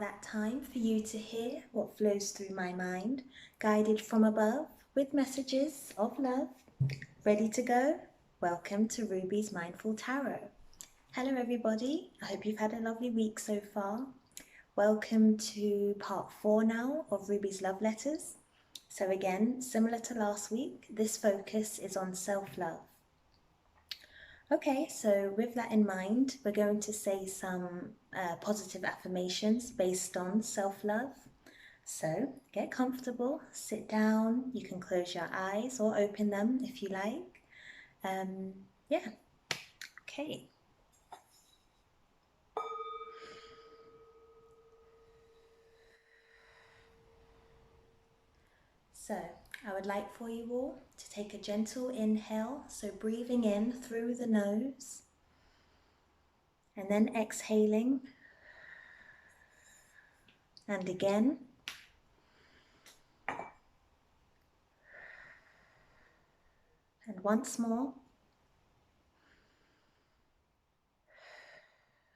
that time for you to hear what flows through my mind, guided from above with messages of love. Ready to go? Welcome to Ruby's Mindful Tarot. Hello everybody, I hope you've had a lovely week so far. Welcome to part 4 now of Ruby's Love Letters. So again, similar to last week, this focus is on self-love. Okay, so with that in mind, we're going to say some positive affirmations based on self-love. So get comfortable, sit down, you can close your eyes or open them if you like. Yeah, okay. So I would like for you all to take a gentle inhale, so breathing in through the nose and then exhaling, and again, and once more,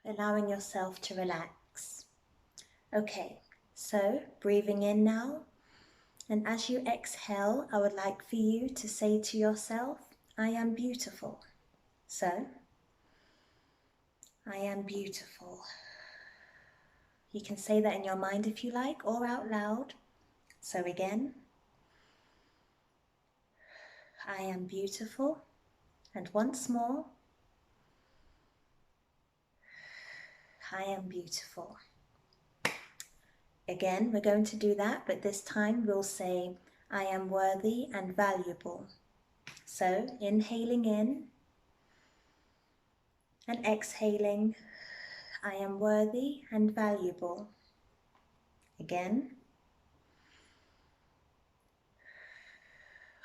allowing yourself to relax. Okay, so breathing in now, and as you exhale, I would like for you to say to yourself, I am beautiful. So, I am beautiful. You can say that in your mind if you like, or out loud. So again, I am beautiful. And once more, I am beautiful. Again, we're going to do that, but this time we'll say, I am worthy and valuable. So, inhaling in and exhaling, I am worthy and valuable. Again,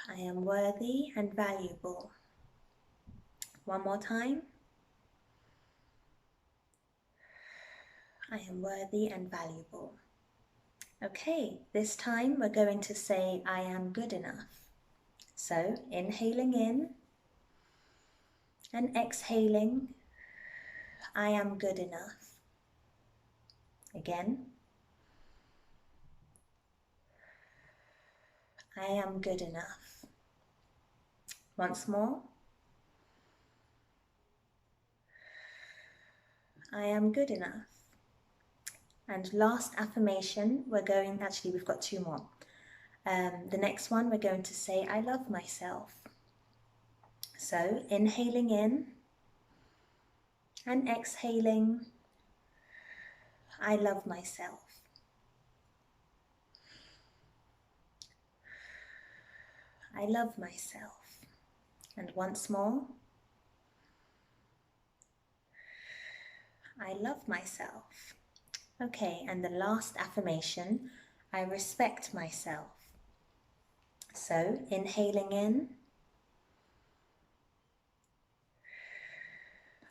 I am worthy and valuable. One more time. I am worthy and valuable. Okay, this time we're going to say, I am good enough. So, inhaling in and exhaling, I am good enough. Again, I am good enough. Once more, I am good enough. And last affirmation, we've got 2 more. The next one, we're going to say, I love myself. So, inhaling in and exhaling, I love myself. I love myself. And once more, I love myself. Okay, and the last affirmation, I respect myself. So, inhaling in,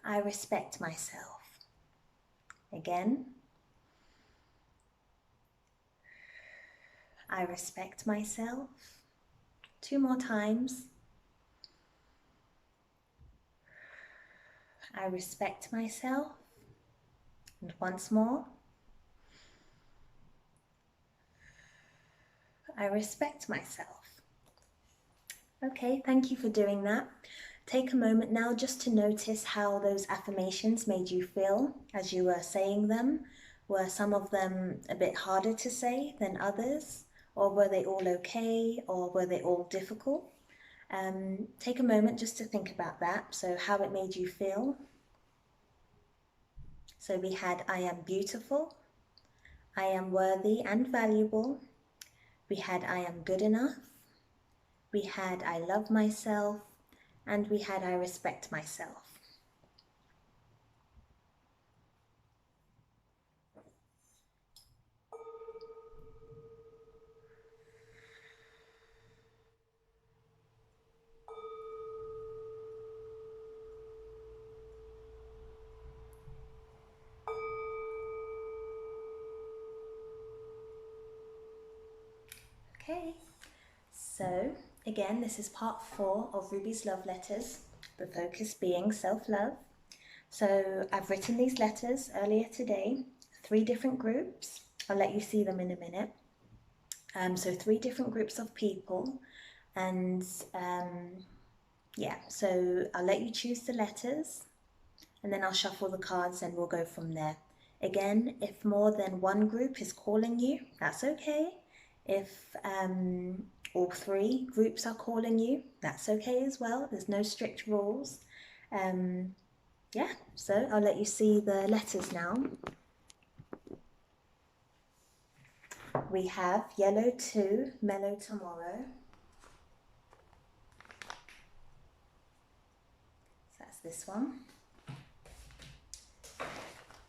I respect myself. Again, I respect myself. 2 more times. I respect myself. And once more. I respect myself. Okay, thank you for doing that. Take a moment now just to notice how those affirmations made you feel as you were saying them. Were some of them a bit harder to say than others? Or were they all okay? Or were they all difficult? Take a moment just to think about that, so how it made you feel. So we had, I am beautiful, I am worthy and valuable. We had, I am good enough. We had, I love myself. And we had, I respect myself. Okay, so again, this is part 4 of Ruby's Love Letters, the focus being self-love. So I've written these letters earlier today 3 different groups. I'll let you see them in a minute. So 3 different groups of people, and yeah, so I'll let you choose the letters, and then I'll shuffle the cards and we'll go from there. Again, if more than one group is calling you, that's okay. If all 3 groups are calling you, that's okay as well. There's no strict rules. Yeah, so I'll let you see the letters now. We have yellow 2, mellow tomorrow. So that's this one.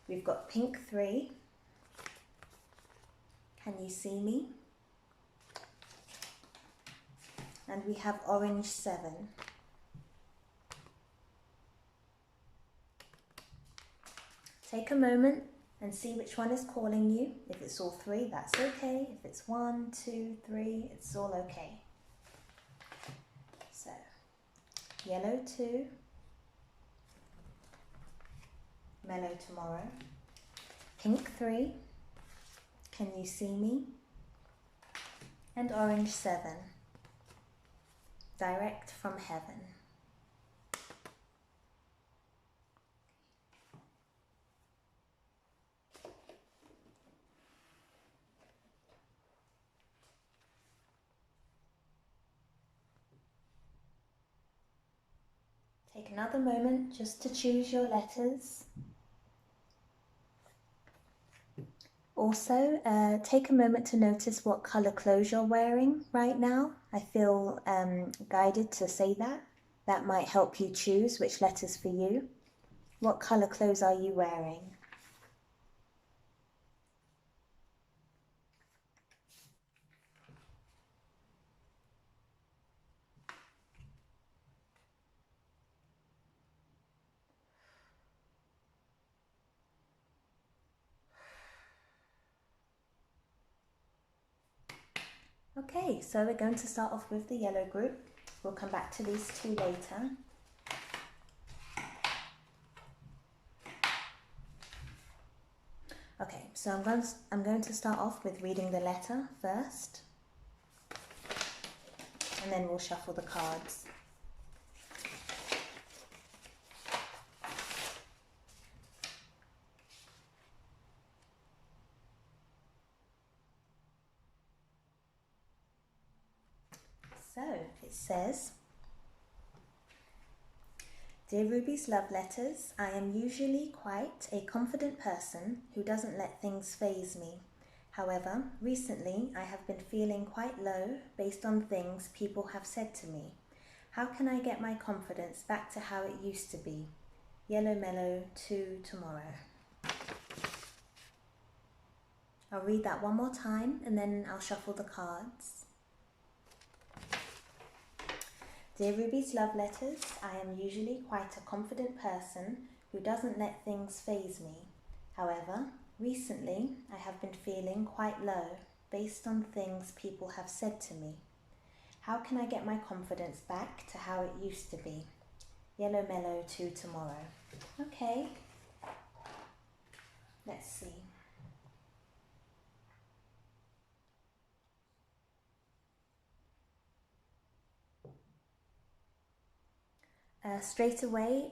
We've got pink 3. Can you see me? And we have orange 7. Take a moment and see which one is calling you. If it's all 3, that's okay. If it's 1, 2, 3, it's all okay. So, yellow 2, mellow tomorrow. Pink 3, can you see me? And orange 7, direct from heaven. Take another moment just to choose your letters. Also, take a moment to notice what colour clothes you're wearing right now. I feel guided to say that. That might help you choose which letters for you. What colour clothes are you wearing? Okay, so we're going to start off with the yellow group. We'll come back to these 2 later. Okay, so I'm going to start off with reading the letter first, and then we'll shuffle the cards. So it says, Dear Ruby's love letters, I am usually quite a confident person who doesn't let things faze me. However, recently I have been feeling quite low based on things people have said to me. How can I get my confidence back to how it used to be? Yellow mellow to tomorrow. I'll read that one more time and then I'll shuffle the cards. Dear Ruby's love letters, I am usually quite a confident person who doesn't let things faze me. However, recently I have been feeling quite low based on things people have said to me. How can I get my confidence back to how it used to be? Yellow mellow to tomorrow. Okay, let's see. Straight away,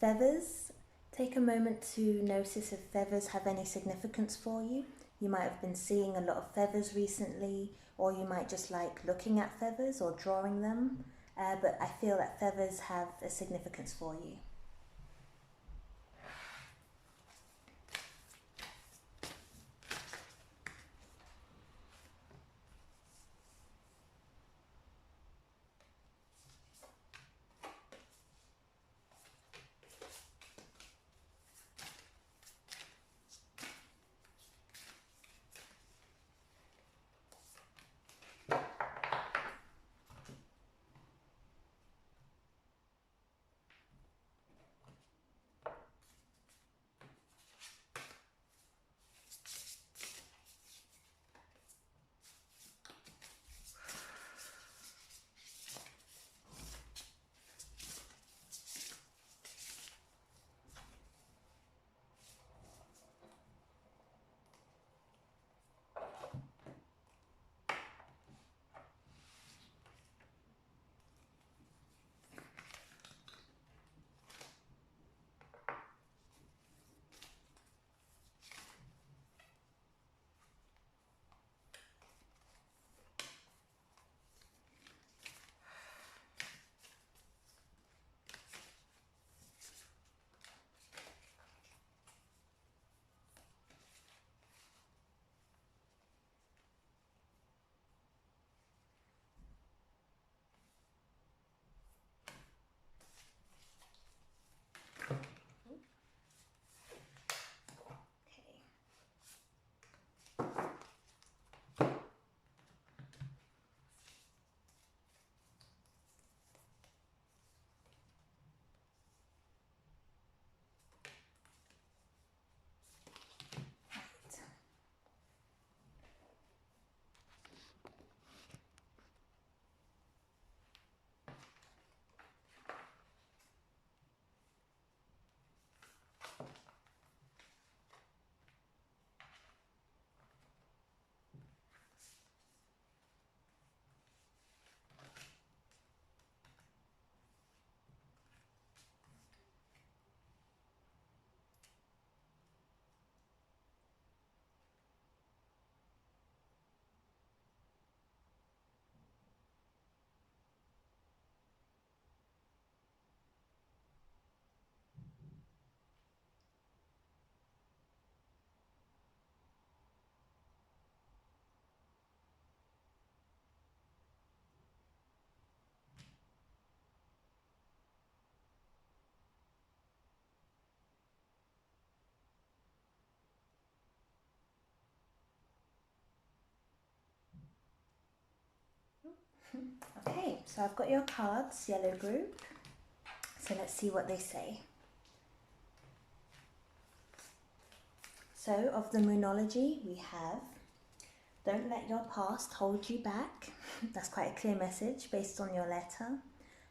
feathers. Take a moment to notice if feathers have any significance for you. You might have been seeing a lot of feathers recently, or you might just like looking at feathers or drawing them, but I feel that feathers have a significance for you. Okay, so I've got your cards, yellow group. So let's see what they say. So of the Moonology, we have, don't let your past hold you back. That's quite a clear message based on your letter.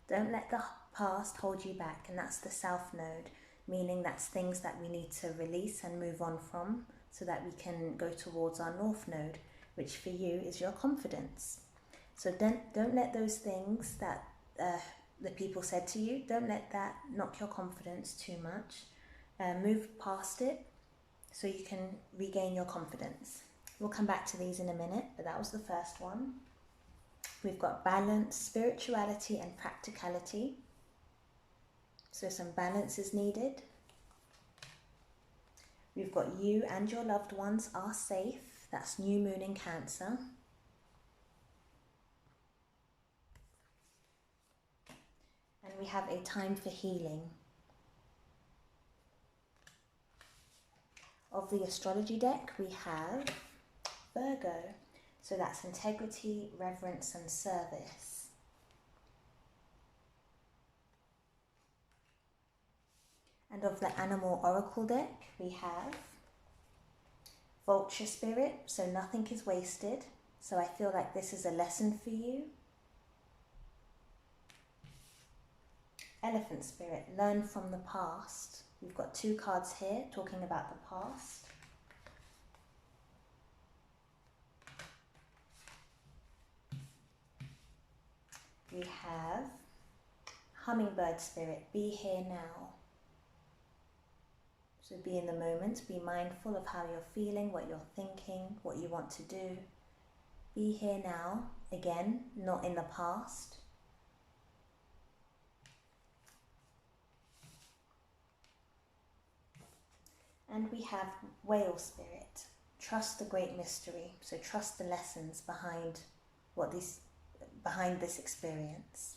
Don't let the past hold you back, and that's the South Node, meaning that's things that we need to release and move on from so that we can go towards our North Node, which for you is your confidence. So don't let those things that the people said to you, don't let that knock your confidence too much. Move past it so you can regain your confidence. We'll come back to these in a minute, but that was the first one. We've got balance, spirituality and practicality. So some balance is needed. We've got you and your loved ones are safe. That's new moon in Cancer. And we have a time for healing. Of the astrology deck, we have Virgo. So that's integrity, reverence and service. And of the animal oracle deck, we have Vulture Spirit, so nothing is wasted. So I feel like this is a lesson for you. Elephant Spirit, learn from the past. We've got two cards here talking about the past. We have Hummingbird Spirit, be here now. So be in the moment, be mindful of how you're feeling, what you're thinking, what you want to do. Be here now, again, not in the past. And we have Whale Spirit, trust the great mystery. So trust the lessons behind this experience.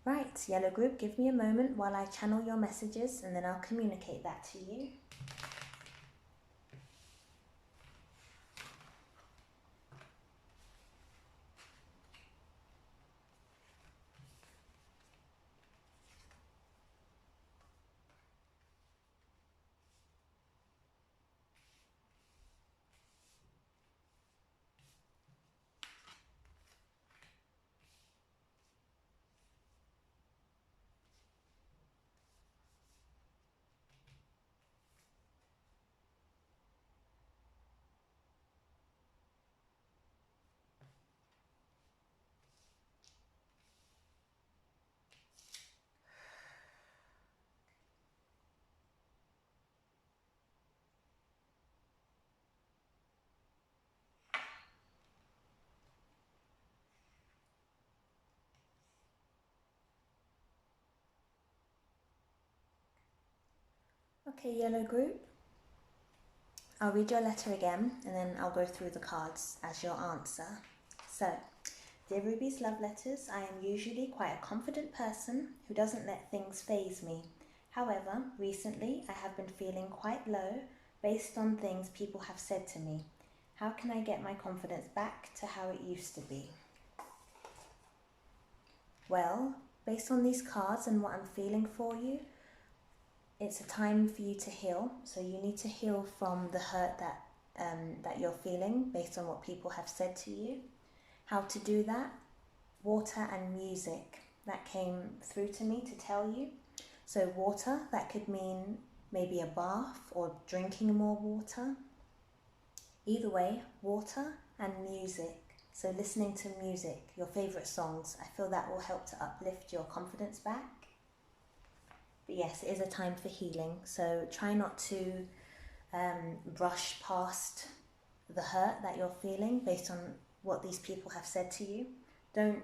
Right, yellow group, give me a moment while I channel your messages and then I'll communicate that to you. Okay, yellow group, I'll read your letter again and then I'll go through the cards as your answer. So, dear Ruby's love letters, I am usually quite a confident person who doesn't let things faze me. However, recently I have been feeling quite low based on things people have said to me. How can I get my confidence back to how it used to be? Well, based on these cards and what I'm feeling for you, it's a time for you to heal. So you need to heal from the hurt that you're feeling based on what people have said to you. How to do that? Water and music. That came through to me to tell you. So water, that could mean maybe a bath or drinking more water. Either way, water and music. So listening to music, your favourite songs, I feel that will help to uplift your confidence back. But yes, it is a time for healing. So try not to brush past the hurt that you're feeling based on what these people have said to you. Don't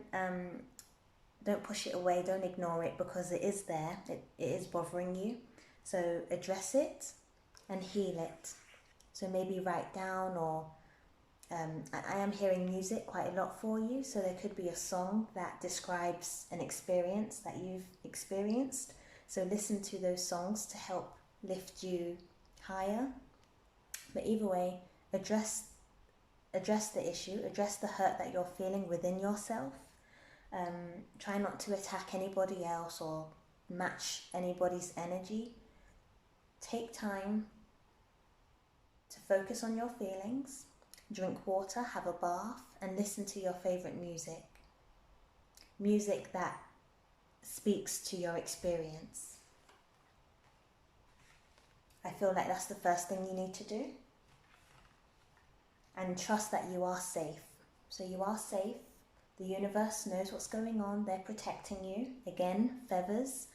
push it away, don't ignore it because it is there, it is bothering you. So address it and heal it. So maybe write down or I am hearing music quite a lot for you, so there could be a song that describes an experience that you've experienced. So listen to those songs to help lift you higher. But either way, address address the issue, address the hurt that you're feeling within yourself. Try not to attack anybody else or match anybody's energy. Take time to focus on your feelings, drink water, have a bath, and listen to your favorite music. Music that speaks to your experience. I feel like that's the first thing you need to do. And trust that you are safe. So you are safe. The universe knows what's going on. They're protecting you. Again, feathers.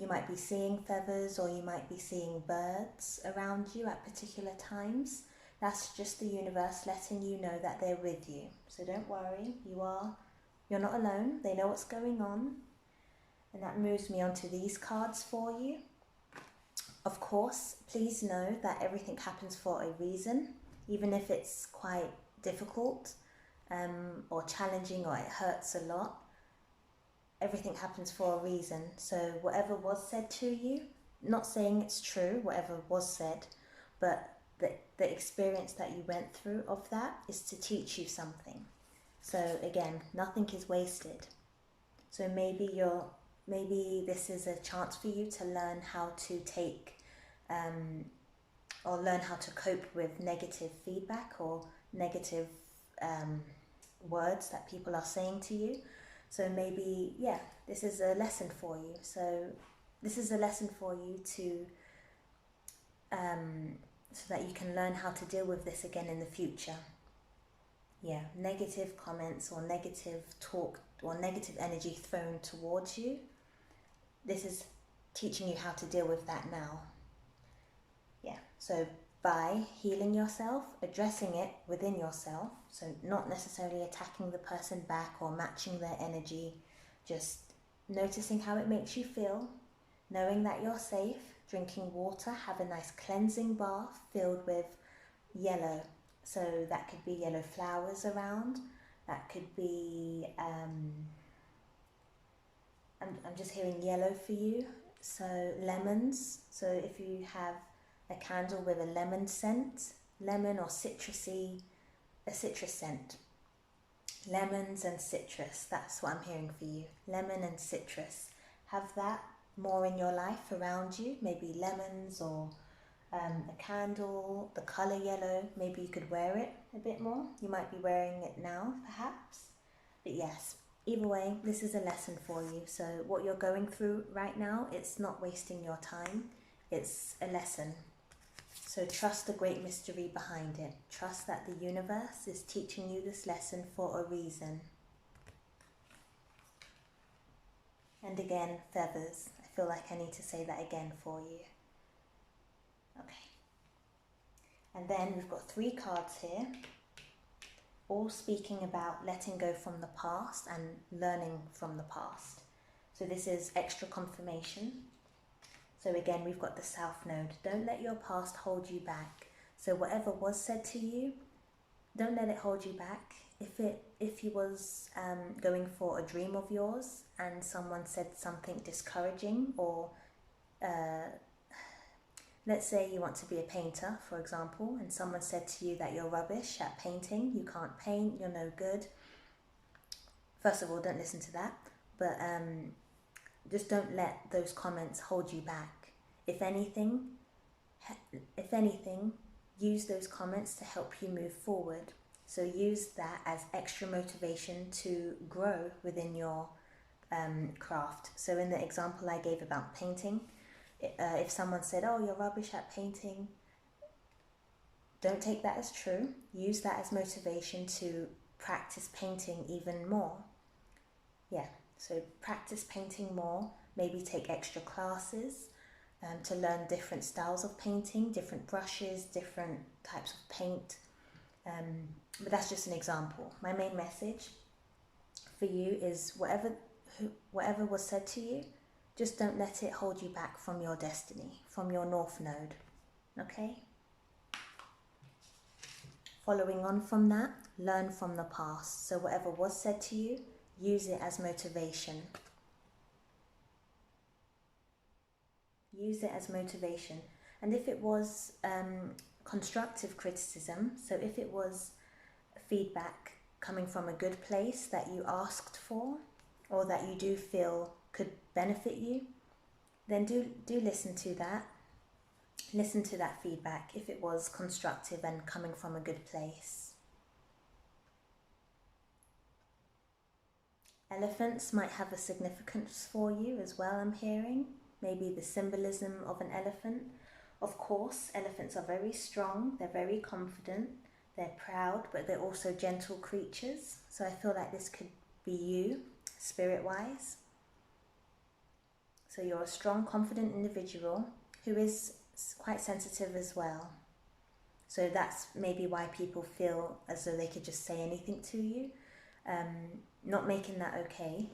You might be seeing feathers, or you might be seeing birds around you at particular times. That's just the universe letting you know that they're with you. So don't worry. You're not alone. They know what's going on. And that moves me on to these cards for you. Of course, please know that everything happens for a reason, even if it's quite difficult or challenging, or it hurts a lot. Everything happens for a reason. So whatever was said to you, not saying it's true, whatever was said, but the experience that you went through of that is to teach you something. So again, nothing is wasted. So maybe this is a chance for you to learn how to take or learn how to cope with negative feedback or negative words that people are saying to you. So maybe, yeah, this is a lesson for you. So this is a lesson for you to so that you can learn how to deal with this again in the future. Yeah, negative comments or negative talk or negative energy thrown towards you. This is teaching you how to deal with that now. Yeah, so by healing yourself, addressing it within yourself, so not necessarily attacking the person back or matching their energy, just noticing how it makes you feel, knowing that you're safe, drinking water, have a nice cleansing bath filled with yellow. So that could be yellow flowers around, that could be, I'm just hearing yellow for you, so lemons. So if you have a candle with a lemon scent, lemon or citrusy, a citrus scent. Lemons and citrus, that's what I'm hearing for you. Lemon and citrus. Have that more in your life around you, maybe lemons or a candle, the colour yellow. Maybe you could wear it a bit more. You might be wearing it now, perhaps. But yes, either way, this is a lesson for you. So what you're going through right now, it's not wasting your time. It's a lesson. So trust the great mystery behind it. Trust that the universe is teaching you this lesson for a reason. And again, feathers. I feel like I need to say that again for you. Okay. And then we've got 3 cards here, all speaking about letting go from the past and learning from the past. So this is extra confirmation. So again, we've got the South Node. Don't let your past hold you back. So whatever was said to you, don't let it hold you back. If you was going for a dream of yours and someone said something discouraging, or let's say you want to be a painter, for example, and someone said to you that you're rubbish at painting, you can't paint, you're no good. First of all, don't listen to that, but just don't let those comments hold you back. If anything, use those comments to help you move forward. So use that as extra motivation to grow within your craft. So in the example I gave about painting, if someone said, oh, you're rubbish at painting, don't take that as true. Use that as motivation to practice painting even more. Yeah, so practice painting more, maybe take extra classes to learn different styles of painting, different brushes, different types of paint. But that's just an example. My main message for you is whatever was said to you, just don't let it hold you back from your destiny, from your North Node. Okay? Following on from that, learn from the past. So whatever was said to you, use it as motivation. Use it as motivation. And if it was constructive criticism, so if it was feedback coming from a good place that you asked for or that you do feel could benefit you, then do listen to that. Listen to that feedback if it was constructive and coming from a good place. Elephants might have a significance for you as well, I'm hearing. Maybe the symbolism of an elephant. Of course, elephants are very strong, they're very confident, they're proud, but they're also gentle creatures. So I feel like this could be you, spirit-wise. So you're a strong, confident individual who is quite sensitive as well. So that's maybe why people feel as though they could just say anything to you. Not making that okay,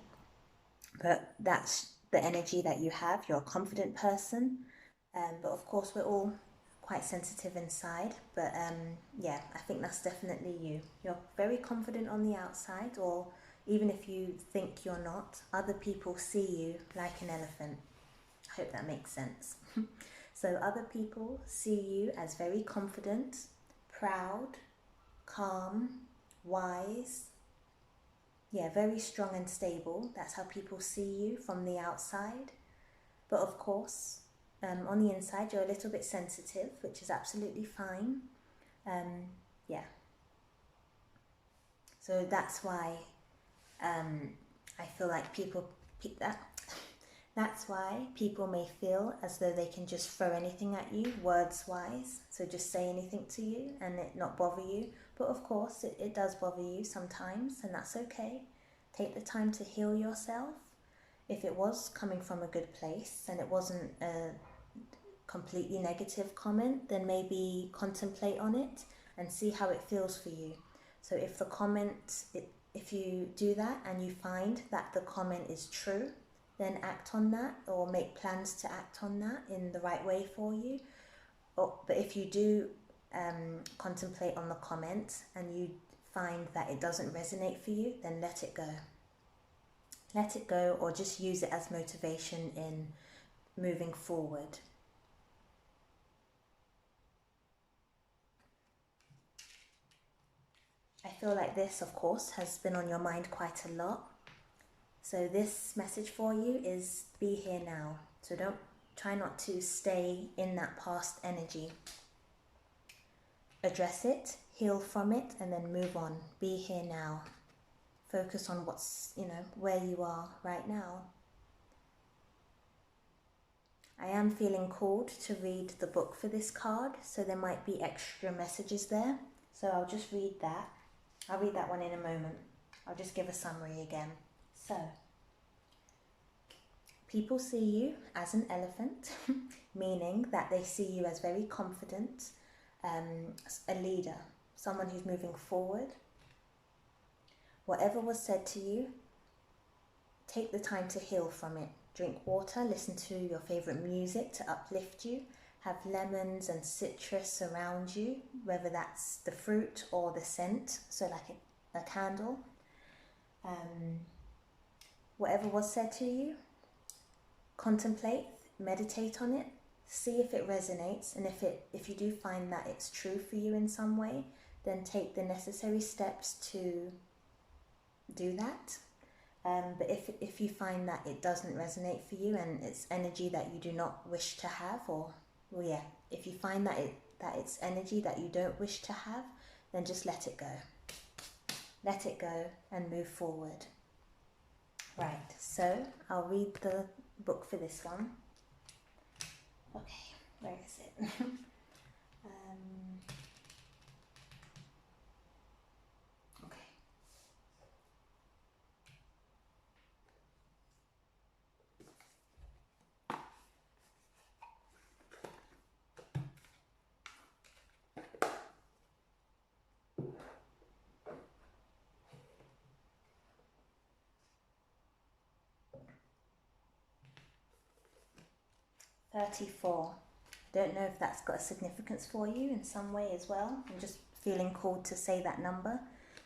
but that's the energy that you have. You're a confident person, but of course we're all quite sensitive inside, but yeah, I think that's definitely you. You're very confident on the outside, or even if you think you're not, other people see you like an elephant. I hope that makes sense. So other people see you as very confident, proud, calm, wise, yeah, very strong and stable. That's how people see you from the outside. But of course, on the inside, you're a little bit sensitive, which is absolutely fine. Yeah. So that's why I feel like that's why people may feel as though they can just throw anything at you, words-wise. So just say anything to you and it not bother you. But of course, it does bother you sometimes, and that's okay. Take the time to heal yourself. If it was coming from a good place and it wasn't a completely negative comment, then maybe contemplate on it and see how it feels for you. So if the comment, if you do that and you find that the comment is true, then act on that or make plans to act on that in the right way for you. But if you do contemplate on the comment and you find that it doesn't resonate for you, then let it go. Let it go, or just use it as motivation in moving forward. I feel like this, of course, has been on your mind quite a lot. So this message for you is be here now. So try not to stay in that past energy. Address it, heal from it, and then move on. Be here now. Focus on what's, where you are right now. I am feeling called to read the book for this card, so there might be extra messages there. So I'll just read that. I'll read that one in a moment. I'll just give a summary again. So, people see you as an elephant, meaning that they see you as very confident, a leader, someone who's moving forward. Whatever was said to you, take the time to heal from it. Drink water, listen to your favourite music to uplift you. Have lemons and citrus around you, whether that's the fruit or the scent, so like a candle. Whatever was said to you, contemplate, meditate on it, see if it resonates, and if you do find that it's true for you in some way, then take the necessary steps to do that. But if you find that it doesn't resonate for you and it's energy that you do not wish to have, if you find that it's energy that you don't wish to have, then just let it go. Let it go and move forward. Right, so I'll read the book for this one. Okay, where is it? 34. Don't know if that's got a significance for you in some way as well. I'm just feeling called to say that number.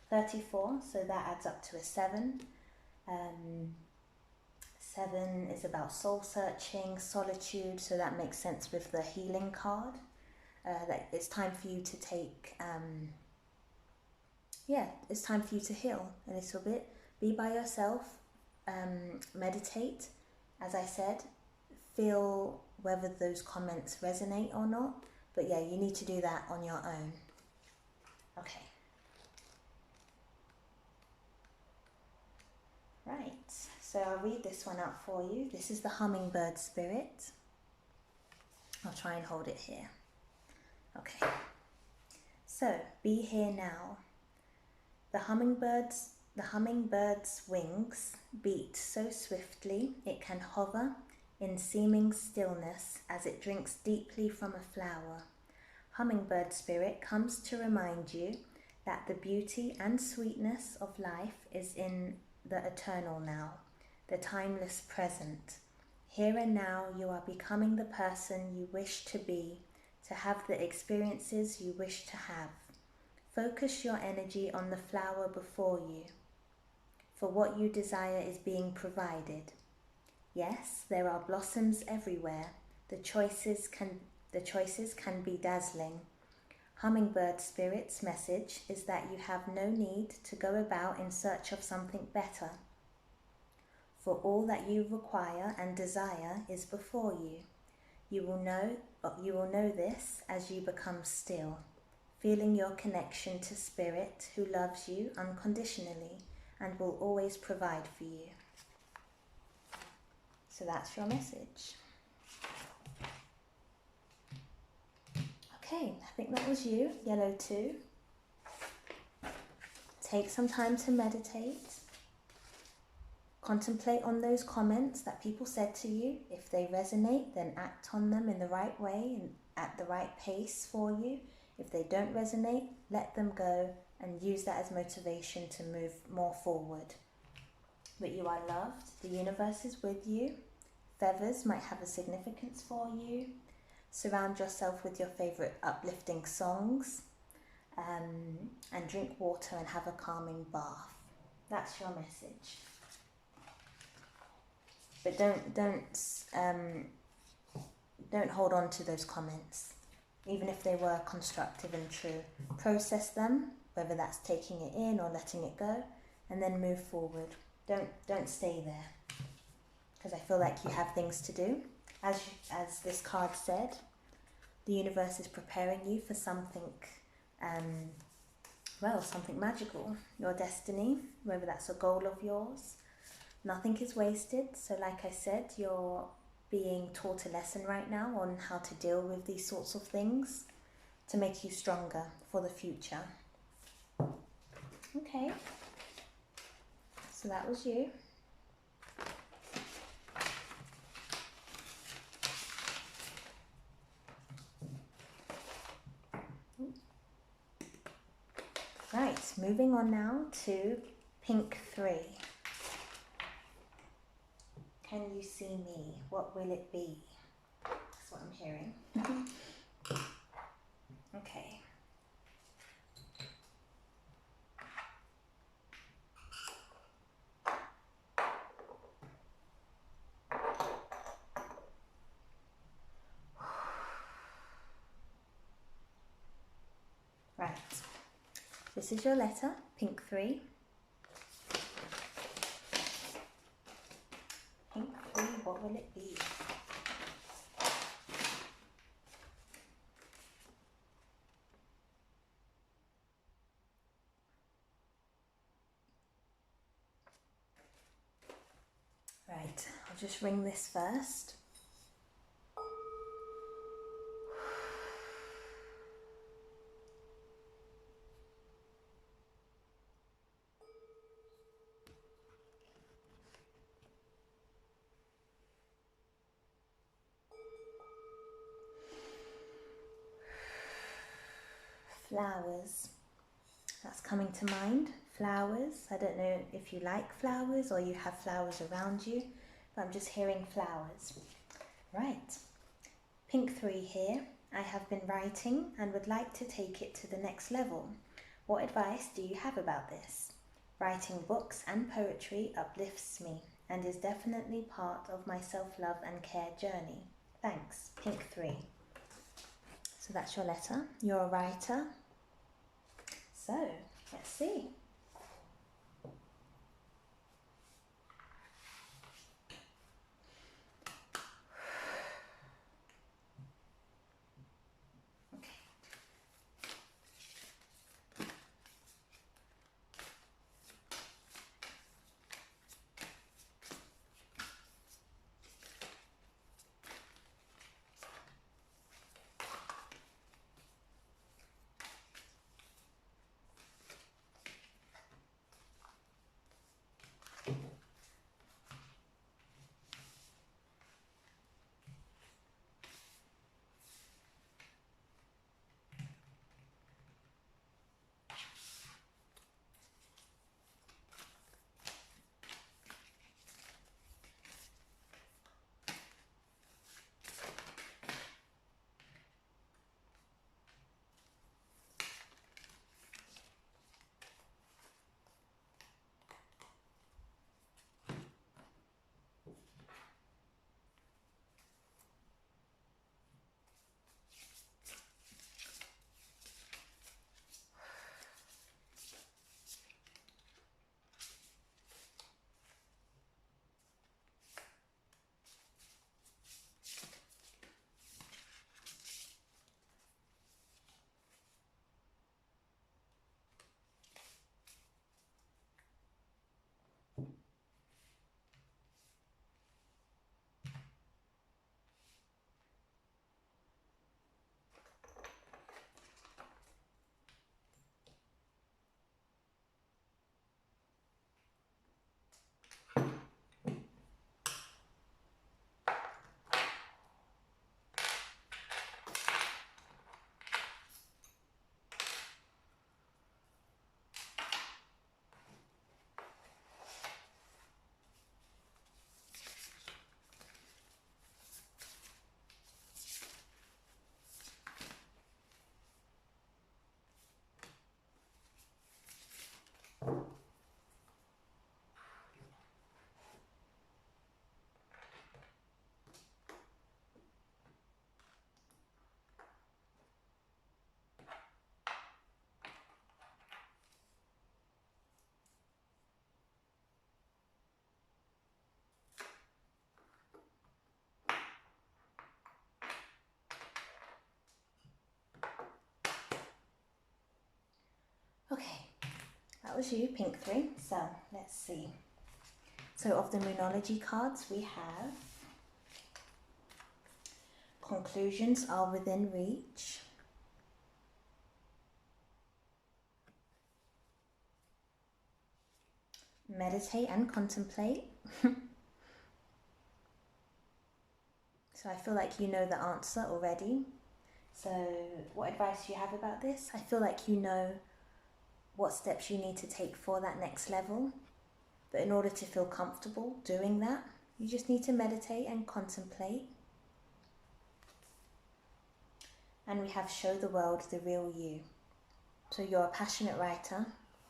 34, so that adds up to a 7. 7 is about soul searching, solitude, so that makes sense with the healing card. that it's time for you to take, it's time for you to heal a little bit. Be by yourself, meditate, as I said, feel whether those comments resonate or not. But yeah, you need to do that on your own. Okay. Right, so I'll read this one out for you. This is the Hummingbird Spirit. I'll try and hold it here. Okay. So, be here now. The hummingbird's wings beat so swiftly it can hover in seeming stillness as it drinks deeply from a flower. Hummingbird Spirit comes to remind you that the beauty and sweetness of life is in the eternal now, the timeless present. Here and now you are becoming the person you wish to be, to have the experiences you wish to have. Focus your energy on the flower before you, for what you desire is being provided. Yes, there are blossoms everywhere. The choices can be dazzling. Hummingbird Spirit's message is that you have no need to go about in search of something better, for all that you require and desire is before you. You will know this as you become still, feeling your connection to Spirit, who loves you unconditionally and will always provide for you. So that's your message. Okay, I think that was you, yellow 2. Take some time to meditate. Contemplate on those comments that people said to you. If they resonate, then act on them in the right way and at the right pace for you. If they don't resonate, let them go and use that as motivation to move more forward. But you are loved. The universe is with you. Feathers might have a significance for you. Surround yourself with your favorite uplifting songs, and drink water and have a calming bath. That's your message. But don't hold on to those comments, even if they were constructive and true. Process them, whether that's taking it in or letting it go, and then move forward. Don't stay there, because I feel like you have things to do. As this card said, the universe is preparing you for something, something magical. Your destiny, whether that's a goal of yours. Nothing is wasted. So like I said, you're being taught a lesson right now on how to deal with these sorts of things to make you stronger for the future. Okay. So that was you. Right, moving on now to pink 3. Can you see me? What will it be? That's what I'm hearing. Okay. Right. This is your letter, pink 3. Pink 3, what will it be? Right, I'll just ring this first. Flowers, that's coming to mind. Flowers, I don't know if you like flowers or you have flowers around you, but I'm just hearing flowers. Right, pink 3 here. I have been writing and would like to take it to the next level. What advice do you have about this? Writing books and poetry uplifts me and is definitely part of my self-love and care journey. Thanks, pink 3. So that's your letter. You're a writer. So let's see. Okay, that was you, pink 3. So let's see. So of the Moonology cards we have, conclusions are within reach. Meditate and contemplate. So I feel like you know the answer already. So what advice do you have about this? I feel like you know what steps you need to take for that next level. But in order to feel comfortable doing that, you just need to meditate and contemplate. And we have show the world the real you. So you're a passionate writer,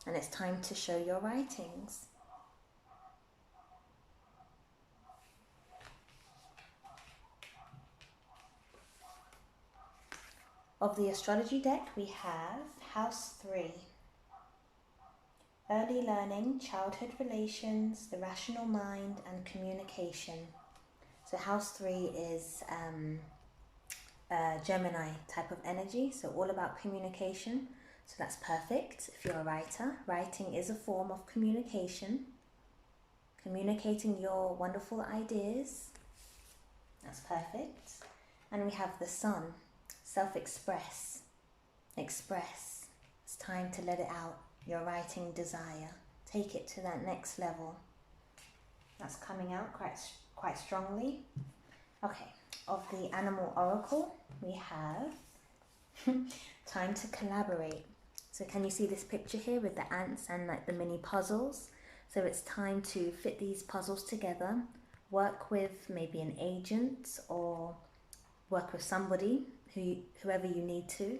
and it's time to show your writings. Of the astrology deck, we have House 3. Early learning, childhood relations, the rational mind, and communication. So House 3 is a Gemini type of energy, so all about communication. So that's perfect if you're a writer. Writing is a form of communication. Communicating your wonderful ideas. That's perfect. And we have the Sun. Self-express. Express. It's time to let it out. Your writing desire. Take it to that next level. That's coming out quite strongly. Okay, of the Animal Oracle, we have time to collaborate. So can you see this picture here with the ants and like the mini puzzles? So it's time to fit these puzzles together, work with maybe an agent or work with somebody, whoever you need to,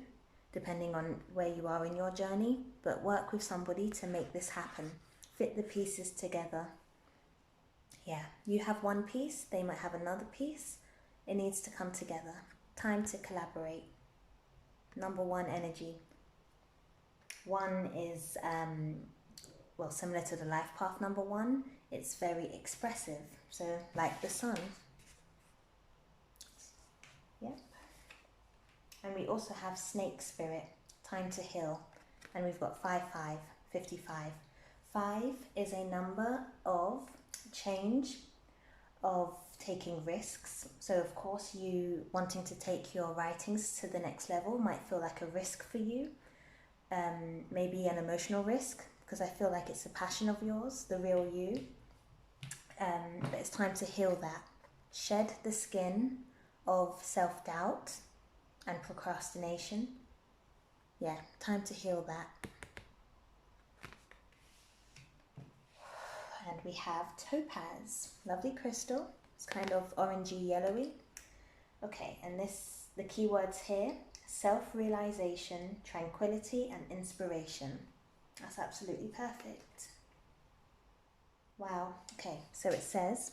depending on where you are in your journey, but work with somebody to make this happen. Fit the pieces together. Yeah, you have one piece, they might have another piece. It needs to come together. Time to collaborate. number one energy. One is, well, similar to the life path number one. It's very expressive, so like the sun. Yep. And we also have snake spirit, time to heal. And we've got 5-5, 55. 5 is a number of change, of taking risks. So of course you wanting to take your writings to the next level might feel like a risk for you. Maybe an emotional risk, because I feel like it's a passion of yours, the real you. But it's time to heal that. Shed the skin of self-doubt and procrastination. Yeah, time to heal that. And we have topaz, lovely crystal. It's kind of orangey yellowy. Okay, and the keywords here: self-realization, tranquility, and inspiration. That's absolutely perfect. Wow. Okay, so it says,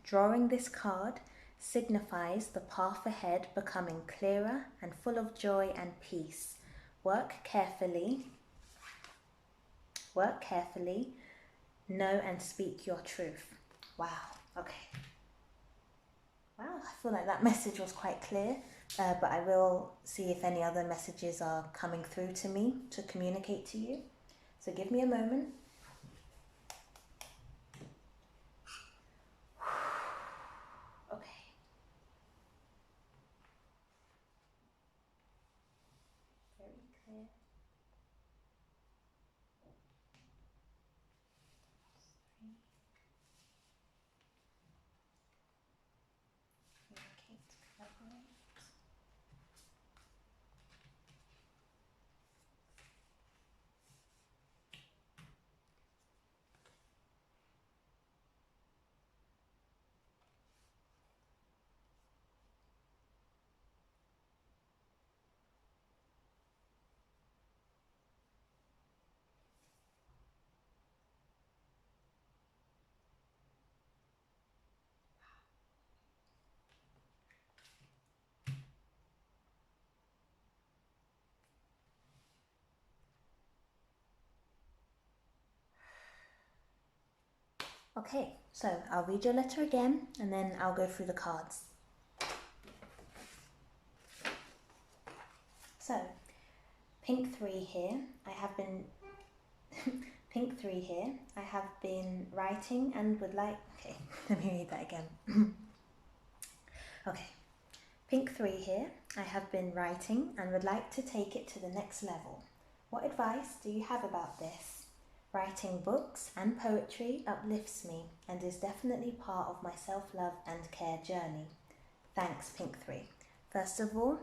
drawing this card signifies the path ahead becoming clearer and full of joy and peace. Work carefully, know and speak your truth. Wow, okay. Wow, I feel like that message was quite clear, but I will see if any other messages are coming through to me to communicate to you. So give me a moment. Okay. Very clear. Communicate, collaborate. Okay, so I'll read your letter again and then I'll go through the cards. So, pink 3 here, I have been writing and would like, okay, let me read that again. Okay, pink 3 here, I have been writing and would like to take it to the next level. What advice do you have about this? Writing books and poetry uplifts me and is definitely part of my self-love and care journey. Thanks, Pink 3. First of all,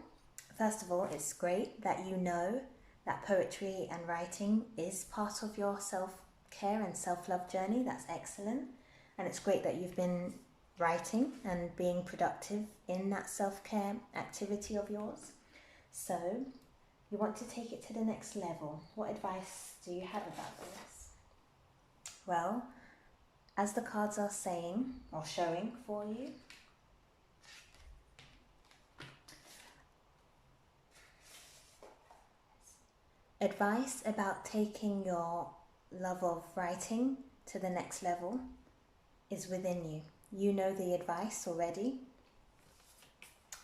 it's great that you know that poetry and writing is part of your self-care and self-love journey. That's excellent. And it's great that you've been writing and being productive in that self-care activity of yours. So, you want to take it to the next level. What advice do you have about this? Well, as the cards are saying or showing for you, advice about taking your love of writing to the next level is within you. You know the advice already.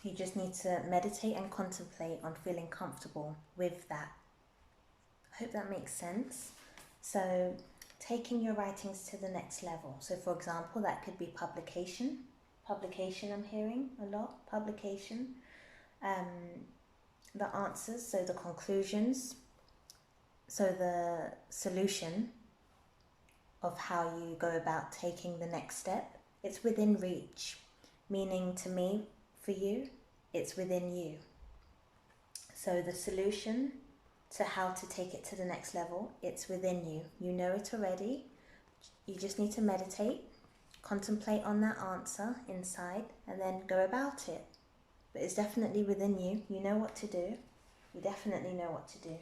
You just need to meditate and contemplate on feeling comfortable with that. I hope that makes sense. So, taking your writings to the next level. So for example, that could be publication. Publication, I'm hearing a lot. Publication. The answers, so the conclusions. So the solution of how you go about taking the next step. It's within reach. Meaning to me, for you, it's within you. So the solution to how to take it to the next level, it's within you. You know it already. You just need to meditate, contemplate on that answer inside, and then go about it. But it's definitely within you. You know what to do. You definitely know what to do.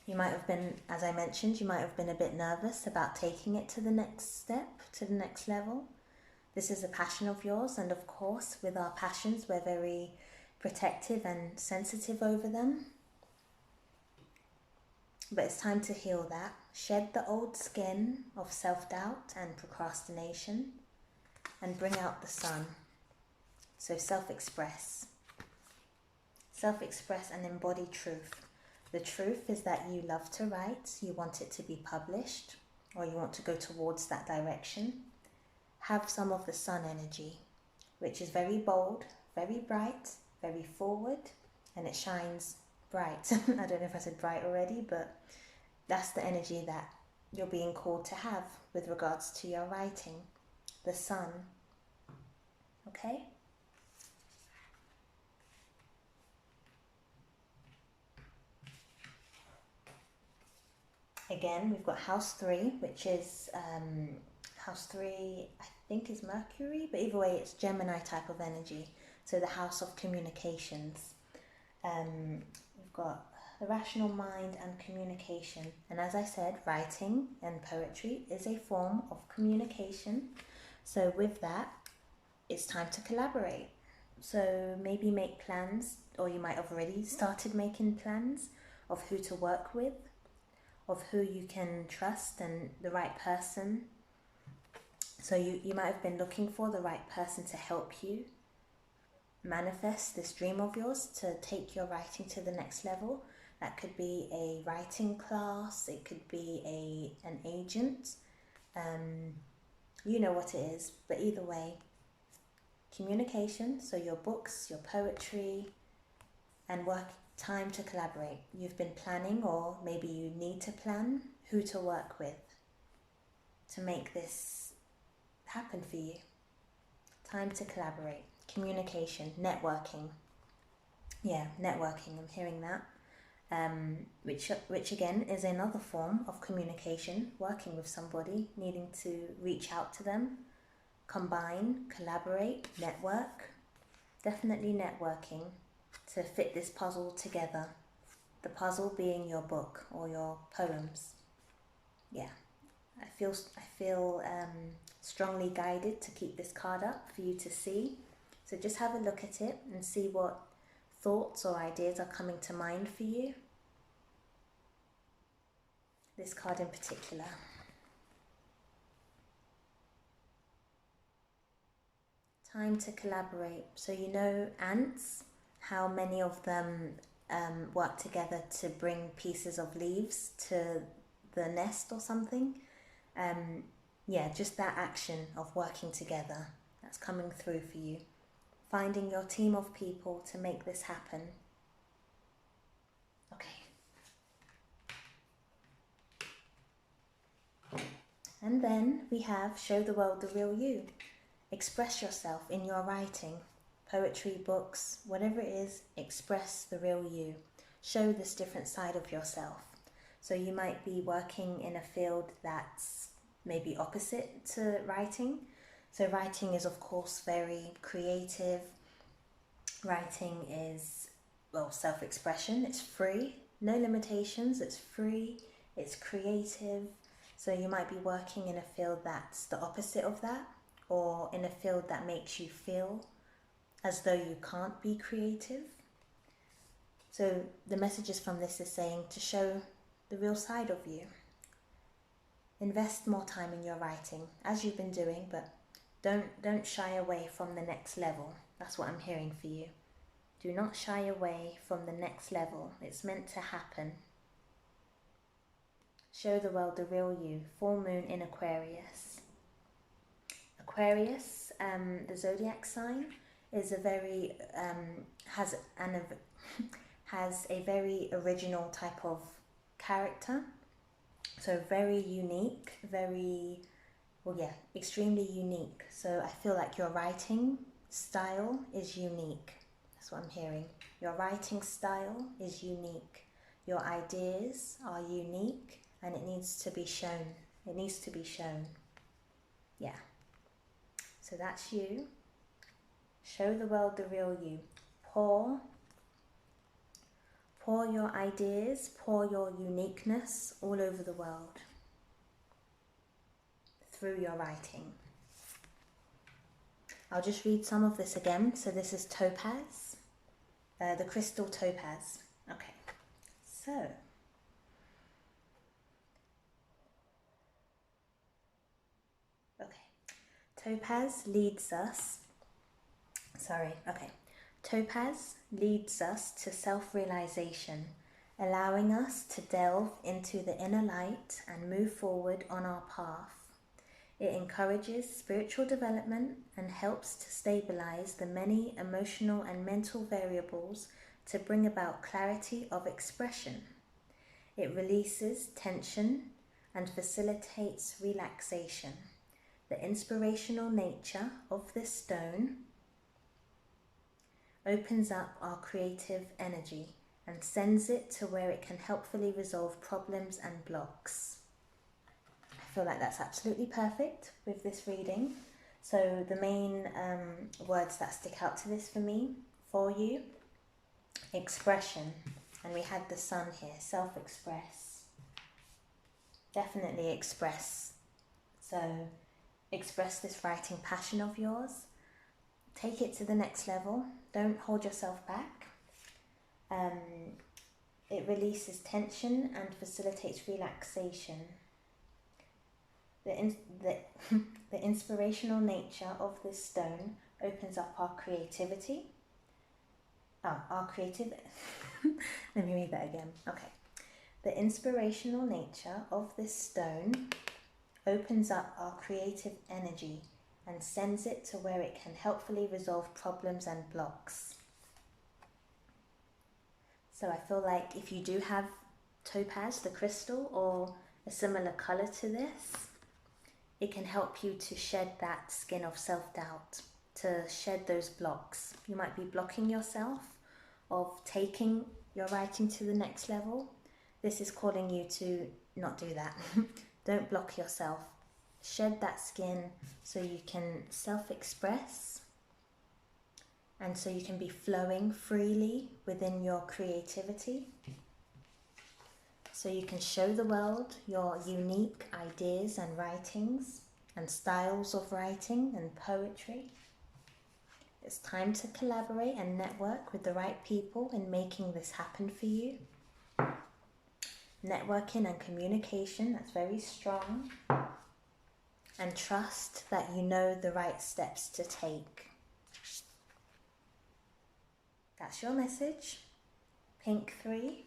You might have been, as I mentioned, you might have been a bit nervous about taking it to the next step, to the next level. This is a passion of yours, and of course, with our passions, we're very protective and sensitive over them. But it's time to heal that. Shed the old skin of self-doubt and procrastination and bring out the sun. So self-express. Self-express and embody truth. The truth is that you love to write, you want it to be published, or you want to go towards that direction. Have some of the sun energy, which is very bold, very bright, very forward, and it shines bright. I don't know if I said bright already, but that's the energy that you're being called to have with regards to your writing. The sun. Okay? Again, we've got house 3, which is house 3, I think is Mercury, but either way, it's Gemini type of energy. So the house of communications. We've got the rational mind and communication. And as I said, writing and poetry is a form of communication. So with that, it's time to collaborate. So maybe make plans, or you might have already started making plans of who to work with, of who you can trust and the right person. So you might have been looking for the right person to help you manifest this dream of yours to take your writing to the next level. That could be a writing class, it could be an agent, you know what it is, but either way, communication, so your books, your poetry, and work. Time to collaborate. You've been planning, or maybe you need to plan who to work with to make this happen for you. Time to collaborate. Communication, networking. Yeah, networking, I'm hearing that. Which again is another form of communication, working with somebody, needing to reach out to them, combine, collaborate, network. Definitely networking to fit this puzzle together. The puzzle being your book or your poems. Yeah, I feel strongly guided to keep this card up for you to see. So just have a look at it and see what thoughts or ideas are coming to mind for you. This card in particular. Time to collaborate. So you know ants, how many of them work together to bring pieces of leaves to the nest or something. Yeah, just that action of working together, that's coming through for you. Finding your team of people to make this happen. Okay. And then we have show the world the real you. Express yourself in your writing. Poetry, books, whatever it is, express the real you. Show this different side of yourself. So you might be working in a field that's maybe opposite to writing. So writing is of course very creative. Writing is, well, self-expression. It's free, no limitations, it's free, it's creative. So you might be working in a field that's the opposite of that, or in a field that makes you feel as though you can't be creative. So the messages from this is saying to show the real side of you. Invest more time in your writing, as you've been doing, but don't shy away from the next level. That's what I'm hearing for you. Do not shy away from the next level. It's meant to happen. Show the world the real you. Full moon in Aquarius. Aquarius, the zodiac sign, is a very has a very original type of character. So very unique, extremely unique. So I feel like your writing style is unique. That's what I'm hearing. Your writing style is unique. Your ideas are unique, and it needs to be shown. It needs to be shown. Yeah. So that's you. Show the world the real you. Pour your ideas, pour your uniqueness all over the world through your writing. I'll just read some of this again. So this is topaz, the crystal topaz. Okay, so Topaz leads us to self-realization, allowing us to delve into the inner light and move forward on our path. It encourages spiritual development and helps to stabilize the many emotional and mental variables to bring about clarity of expression. It releases tension and facilitates relaxation. The inspirational nature of this stone opens up our creative energy and sends it to where it can helpfully resolve problems and blocks. I feel like that's absolutely perfect with this reading. So the main words that stick out to this for you, expression, and we had the sun here, self-express. Definitely express. So express this writing passion of yours. Take it to the next level. Don't hold yourself back. It releases tension and facilitates relaxation. The inspirational nature of this stone opens up our creativity. Let me read that again. Okay. The inspirational nature of this stone opens up our creative energy and sends it to where it can helpfully resolve problems and blocks. So I feel like if you do have topaz, the crystal, or a similar color to this, it can help you to shed that skin of self-doubt, to shed those blocks. You might be blocking yourself of taking your writing to the next level. This is calling you to not do that. Don't block yourself. Shed that skin so you can self-express and so you can be flowing freely within your creativity. So you can show the world your unique ideas and writings and styles of writing and poetry. It's time to collaborate and network with the right people in making this happen for you. Networking and communication, that's very strong. And trust that you know the right steps to take. That's your message. Pink 3.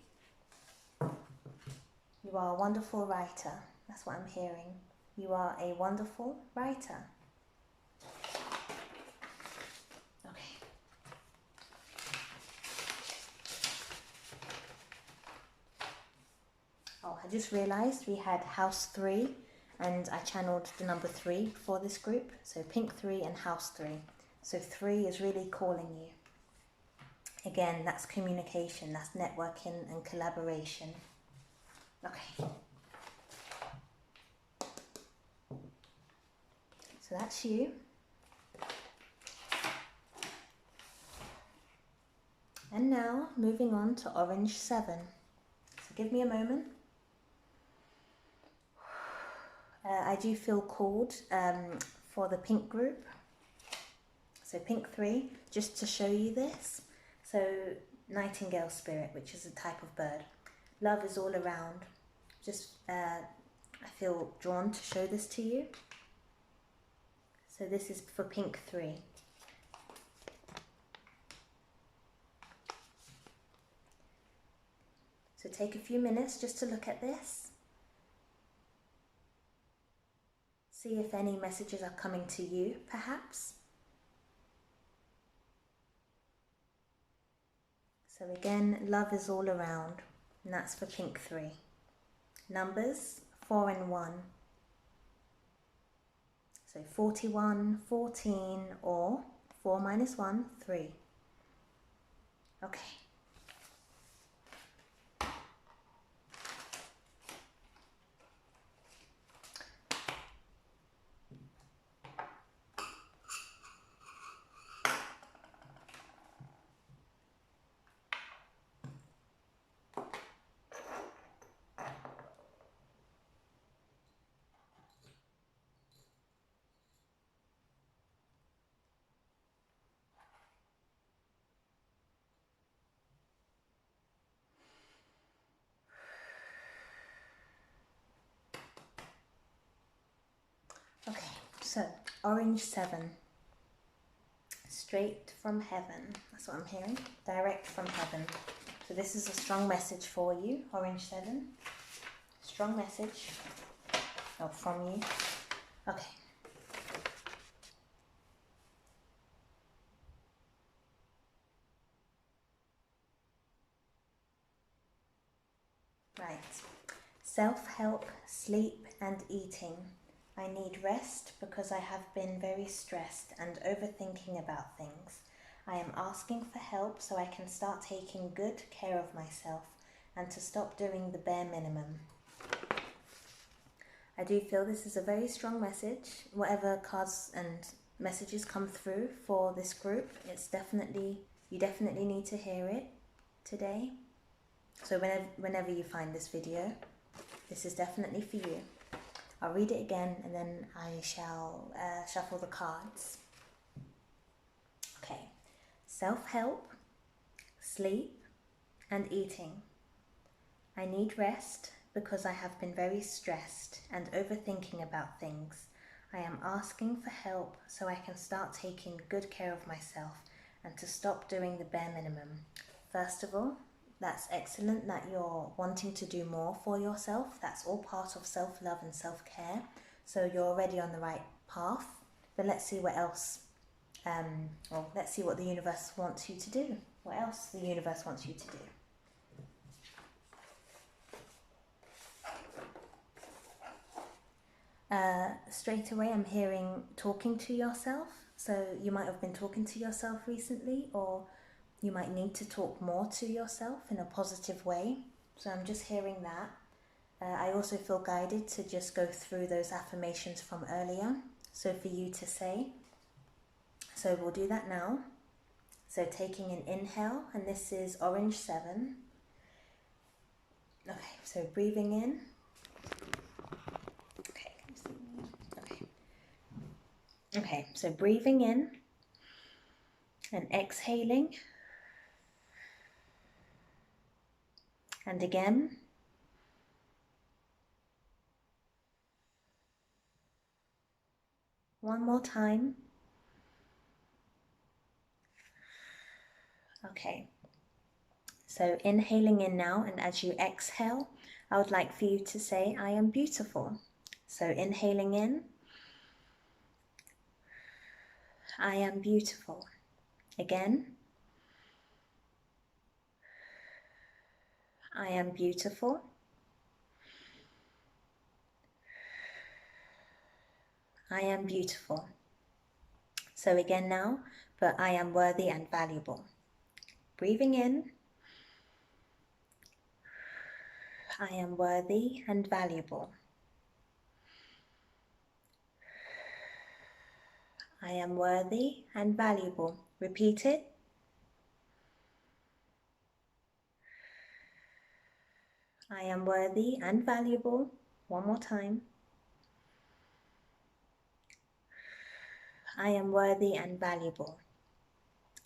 You are a wonderful writer. That's what I'm hearing. You are a wonderful writer. Okay. Oh, I just realized we had house 3 and I channeled the number 3 for this group. So pink 3 and house 3. So 3 is really calling you. Again, that's communication, that's networking and collaboration. Okay. So that's you. And now, moving on to orange 7. So give me a moment. I do feel called for the pink group. So pink 3, just to show you this. So nightingale spirit, which is a type of bird. Love is all around. Just, I feel drawn to show this to you. So this is for pink 3. So take a few minutes just to look at this. See if any messages are coming to you, perhaps. So again, love is all around, and that's for pink 3. Numbers 4 and 1. So 41, 14, or 4 minus 1, 3. Okay. So, orange 7. Straight from heaven. That's what I'm hearing. Direct from heaven. So this is a strong message for you, orange 7. Strong message. Oh, from you. Okay. Right. Self-help, sleep and eating. I need rest because I have been very stressed and overthinking about things. I am asking for help so I can start taking good care of myself and to stop doing the bare minimum. I do feel this is a very strong message. Whatever cards and messages come through for this group, you definitely need to hear it today. So whenever you find this video, this is definitely for you. I'll read it again and then I shall shuffle the cards. Okay. Self-help, sleep and eating. I need rest because I have been very stressed and overthinking about things. I am asking for help so I can start taking good care of myself and to stop doing the bare minimum. First of all, that's excellent that you're wanting to do more for yourself. That's all part of self-love and self-care. So you're already on the right path. But let's see what else, let's see what the universe wants you to do. What else the universe wants you to do. Straight away I'm hearing talking to yourself. So you might have been talking to yourself recently, or you might need to talk more to yourself in a positive way. So I'm just hearing that. I also feel guided to just go through those affirmations from earlier. So for you to say. So we'll do that now. So taking an inhale, and this is orange 7. Okay, so breathing in. Okay, so breathing in and exhaling. And again. One more time. Okay. So inhaling in now, and as you exhale, I would like for you to say, I am beautiful. So inhaling in. I am beautiful. Again. I am beautiful. I am beautiful. So again now, but I am worthy and valuable. Breathing in. I am worthy and valuable. I am worthy and valuable. Repeat it. I am worthy and valuable. One more time. I am worthy and valuable.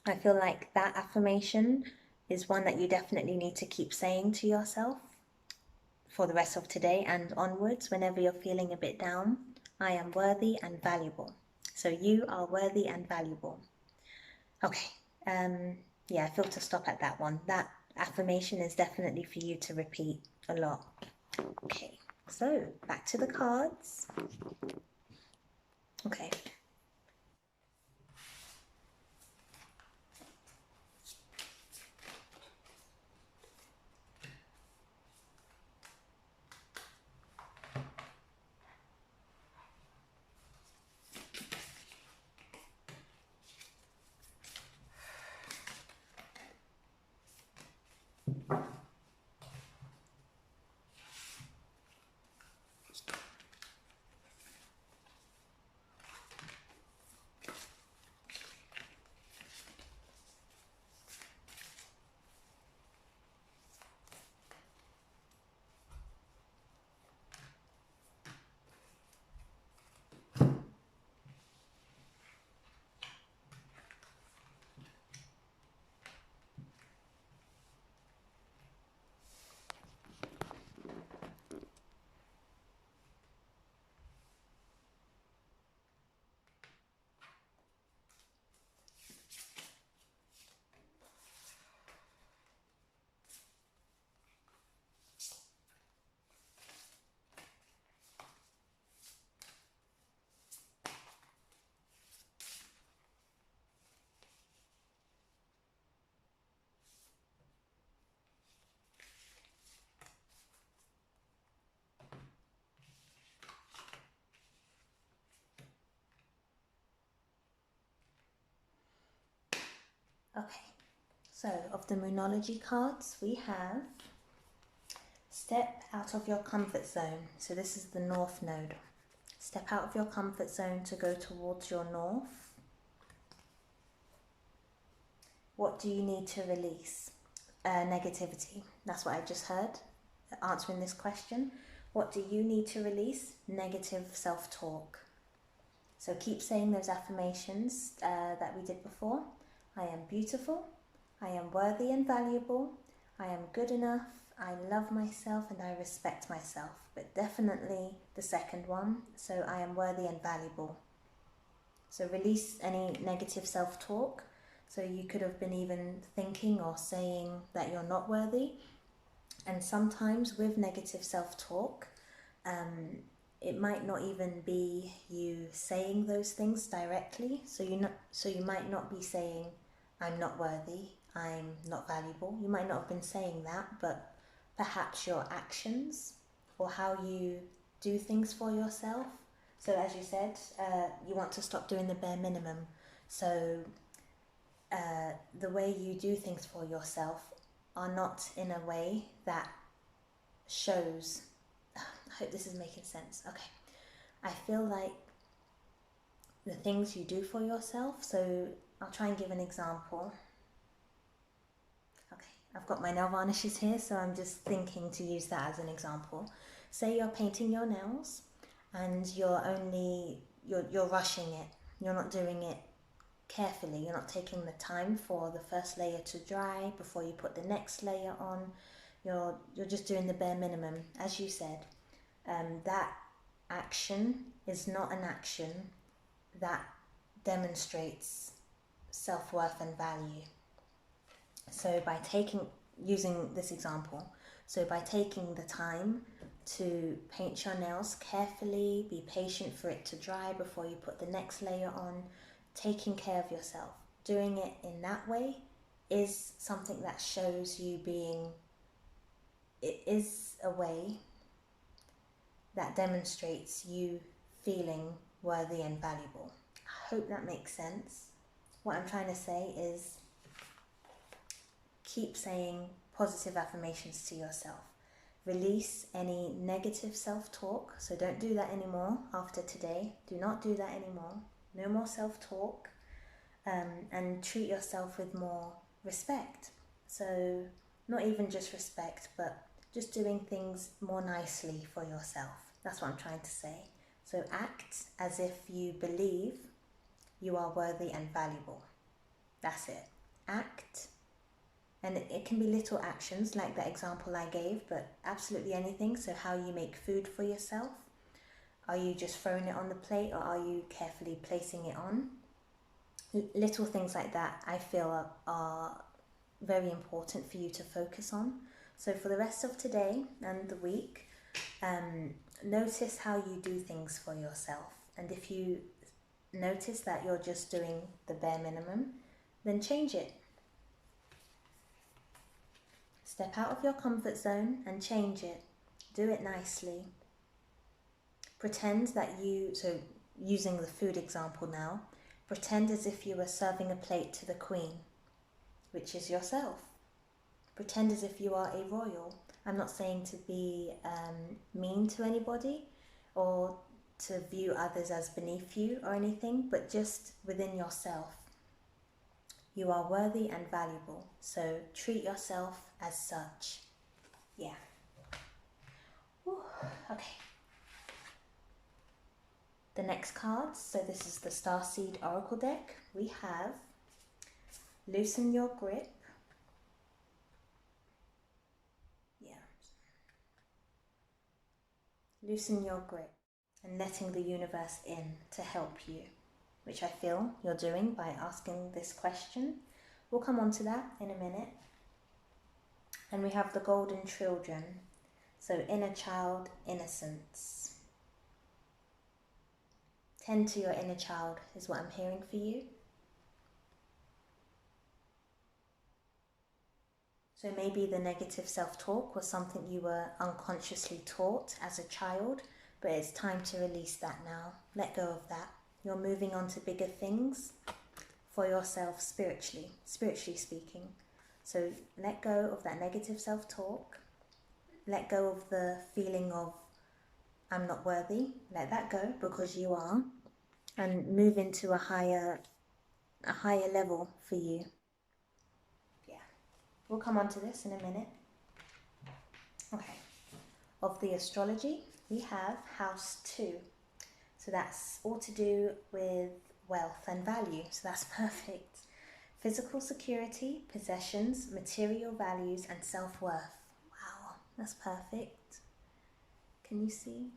I feel like that affirmation is one that you definitely need to keep saying to yourself for the rest of today and onwards whenever you're feeling a bit down. I am worthy and valuable. So you are worthy and valuable. Okay, yeah, I feel to stop at that one. That affirmation is definitely for you to repeat a lot. Okay, so back to the cards. Okay. So, of the Moonology cards, we have step out of your comfort zone. So this is the North node. Step out of your comfort zone to go towards your North. What do you need to release? Negativity. That's what I just heard, answering this question. What do you need to release? Negative self-talk. So keep saying those affirmations that we did before. I am beautiful. I am worthy and valuable. I am good enough. I love myself and I respect myself. But definitely the second one. So I am worthy and valuable. So release any negative self-talk. So you could have been even thinking or saying that you're not worthy. And sometimes with negative self-talk, it might not even be you saying those things directly. So you might not be saying, I'm not worthy, I'm not valuable. You might not have been saying that, but perhaps your actions or how you do things for yourself. So as you said, you want to stop doing the bare minimum. So the way you do things for yourself are not in a way that shows. I hope this is making sense. Okay. I feel like the things you do for yourself, so I'll try and give an example. Okay, I've got my nail varnishes here, so I'm just thinking to use that as an example. Say you're painting your nails and you're rushing it. You're not doing it carefully. You're not taking the time for the first layer to dry before you put the next layer on. You're just doing the bare minimum, as you said. That action is not an action that demonstrates self-worth and value. So by using this example, so by taking the time to paint your nails carefully, be patient for it to dry before you put the next layer on, taking care of yourself, doing it in that way is something that shows you it is a way that demonstrates you feeling worthy and valuable. I hope that makes sense. What I'm trying to say is keep saying positive affirmations to yourself. Release any negative self-talk. So don't do that anymore after today. Do not do that anymore. No more self-talk. And treat yourself with more respect. So not even just respect, but just doing things more nicely for yourself. That's what I'm trying to say. So act as if you believe you are worthy and valuable. That's it. Act. And it can be little actions like that example I gave, but absolutely anything. So how you make food for yourself. Are you just throwing it on the plate or are you carefully placing it on? Little things like that I feel are very important for you to focus on. So for the rest of today and the week, notice how you do things for yourself. And if you notice that you're just doing the bare minimum, then change it. Step out of your comfort zone and change it. Do it nicely. Pretend that so using the food example now, pretend as if you were serving a plate to the queen, which is yourself. Pretend as if you are a royal. I'm not saying to be mean to anybody or to view others as beneath you or anything, but just within yourself. You are worthy and valuable, so treat yourself as such. Yeah. Whew. Okay. The next cards, so this is the Starseed Oracle deck. We have Loosen Your Grip. Yeah. Loosen your grip and letting the universe in to help you, which I feel you're doing by asking this question. We'll come on to that in a minute. And we have the Golden Children, so inner child, innocence. Tend to your inner child is what I'm hearing for you. So maybe the negative self-talk was something you were unconsciously taught as a child, but it's time to release that now. Let go of that. You're moving on to bigger things for yourself spiritually speaking. So let go of that negative self-talk. Let go of the feeling of I'm not worthy. Let that go, because you are, and move into a higher level for you. Yeah, we'll come on to this in a minute. Okay, of the astrology, we have house 2. So that's all to do with wealth and value. So that's perfect. Physical security, possessions, material values, and self-worth. Wow, that's perfect. Can you see?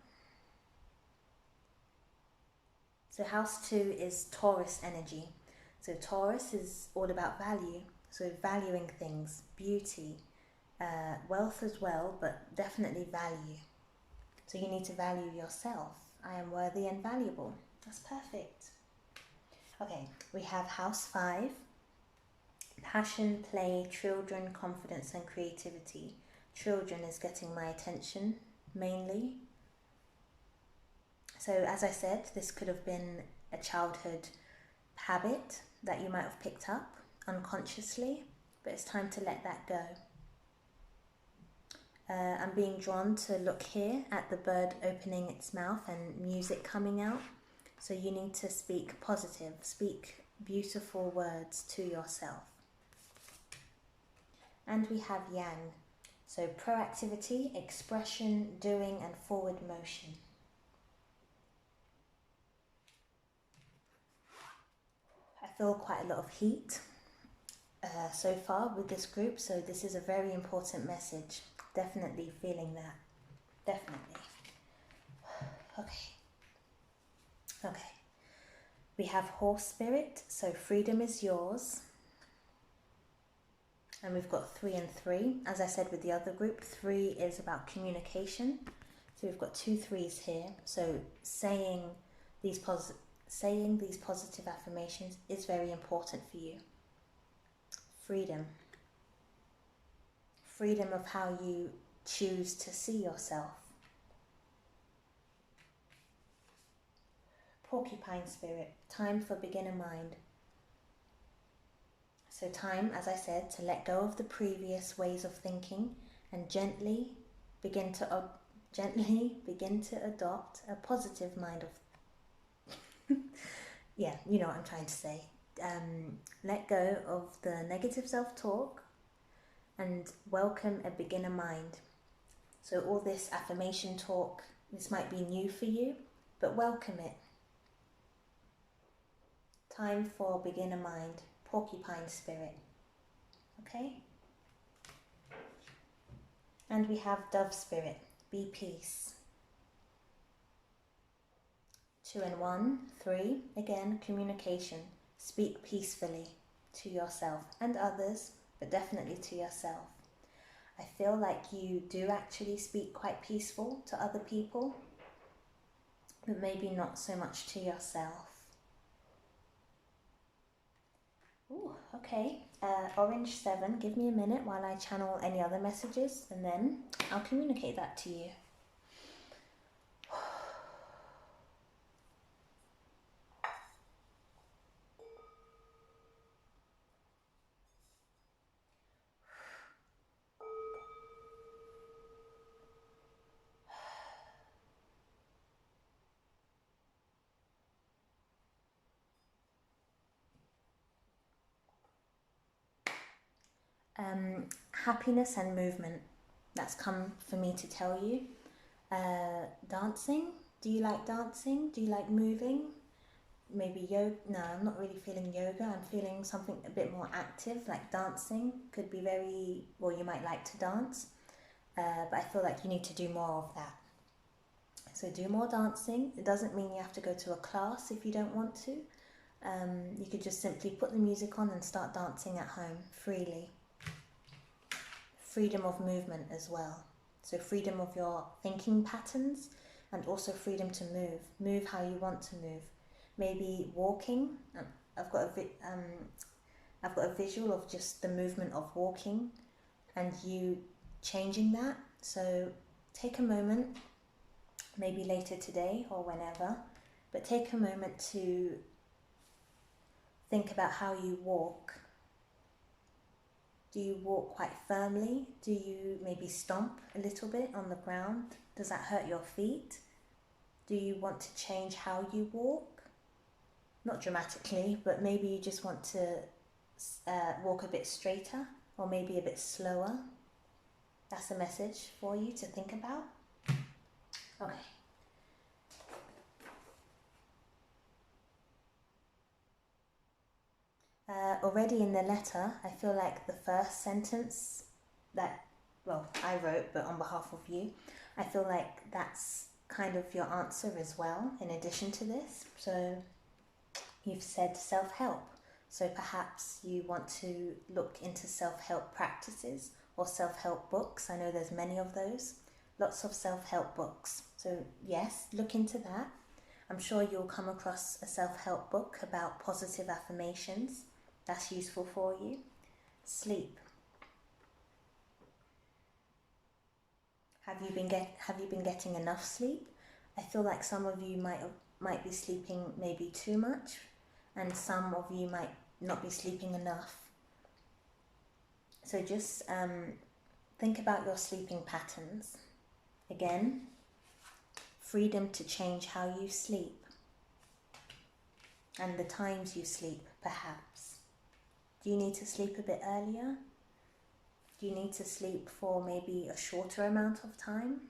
So house 2 is Taurus energy. So Taurus is all about value. So valuing things, beauty, wealth as well, but definitely value. So you need to value yourself. I am worthy and valuable. That's perfect. Okay, we have house 5. Passion, play, children, confidence and creativity. Children is getting my attention mainly. So as I said, this could have been a childhood habit that you might have picked up unconsciously, but it's time to let that go. I'm being drawn to look here at the bird opening its mouth and music coming out. So you need to speak positive, speak beautiful words to yourself. And we have yang. So proactivity, expression, doing and forward motion. I feel quite a lot of heat so far with this group, so this is a very important message. Definitely feeling that. Definitely. Okay. We have horse spirit, so freedom is yours. And we've got 3 and 3. As I said with the other group, 3 is about communication. So we've got 2 3s here. So saying these positive affirmations is very important for you. Freedom. Freedom of how you choose to see yourself. Porcupine spirit, time for beginner mind. So time, as I said, to let go of the previous ways of thinking and gently begin to adopt a positive mind of yeah, you know what I'm trying to say. Let go of the negative self-talk and welcome a beginner mind. So all this affirmation talk, this might be new for you, but welcome it. Time for beginner mind, porcupine spirit. Okay? And we have dove spirit, be peace. 2 and 1, 3, again, communication. Speak peacefully to yourself and others, but definitely to yourself. I feel like you do actually speak quite peaceful to other people, but maybe not so much to yourself. Ooh, okay. Orange 7, give me a minute while I channel any other messages and then I'll communicate that to you. Happiness and movement. That's come for me to tell you. Dancing. Do you like dancing? Do you like moving? Maybe yoga. No, I'm not really feeling yoga. I'm feeling something a bit more active, like dancing. Could be very, well, you might like to dance, but I feel like you need to do more of that. So do more dancing. It doesn't mean you have to go to a class if you don't want to. You could just simply put the music on and start dancing at home freely. Freedom of movement as well. So freedom of your thinking patterns and also freedom to move. Move how you want to move. Maybe walking. I've got a visual of just the movement of walking and you changing that. So take a moment, maybe later today or whenever, but take a moment to think about how you walk. Do you walk quite firmly? Do you maybe stomp a little bit on the ground? Does that hurt your feet? Do you want to change how you walk? Not dramatically, but maybe you just want to walk a bit straighter or maybe a bit slower. That's a message for you to think about. Okay. Already in the letter, I feel like the first sentence that, well, I wrote, but on behalf of you, I feel like that's kind of your answer as well, in addition to this. So you've said self-help. So perhaps you want to look into self-help practices or self-help books. I know there's many of those. Lots of self-help books. So yes, look into that. I'm sure you'll come across a self-help book about positive affirmations. That's useful for you. Sleep. Have you been getting enough sleep? I feel like some of you might be sleeping maybe too much, and some of you might not be sleeping enough. So just think about your sleeping patterns. Again, freedom to change how you sleep and the times you sleep, perhaps. Do you need to sleep a bit earlier? Do you need to sleep for maybe a shorter amount of time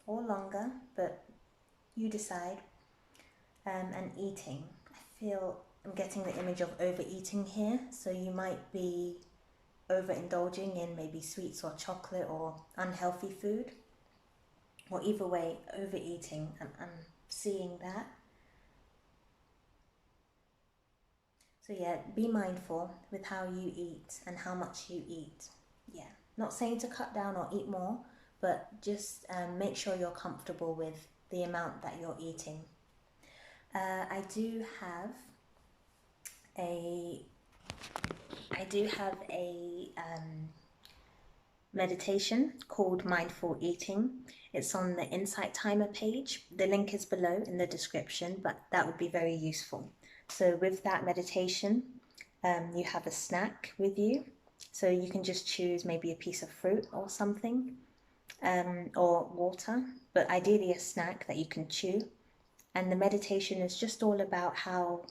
or longer? But you decide. And eating. I'm getting the image of overeating here. So you might be overindulging in maybe sweets or chocolate or unhealthy food. Or either way, overeating. I'm seeing that. So yeah, be mindful with how you eat and how much you eat. Yeah, not saying to cut down or eat more, but just make sure you're comfortable with the amount that you're eating. I do have a meditation called Mindful Eating. It's on the Insight Timer page. The link is below in the description, but that would be very useful. So with that meditation, you have a snack with you. So you can just choose maybe a piece of fruit or something, or water, but ideally a snack that you can chew. And the meditation is just all about how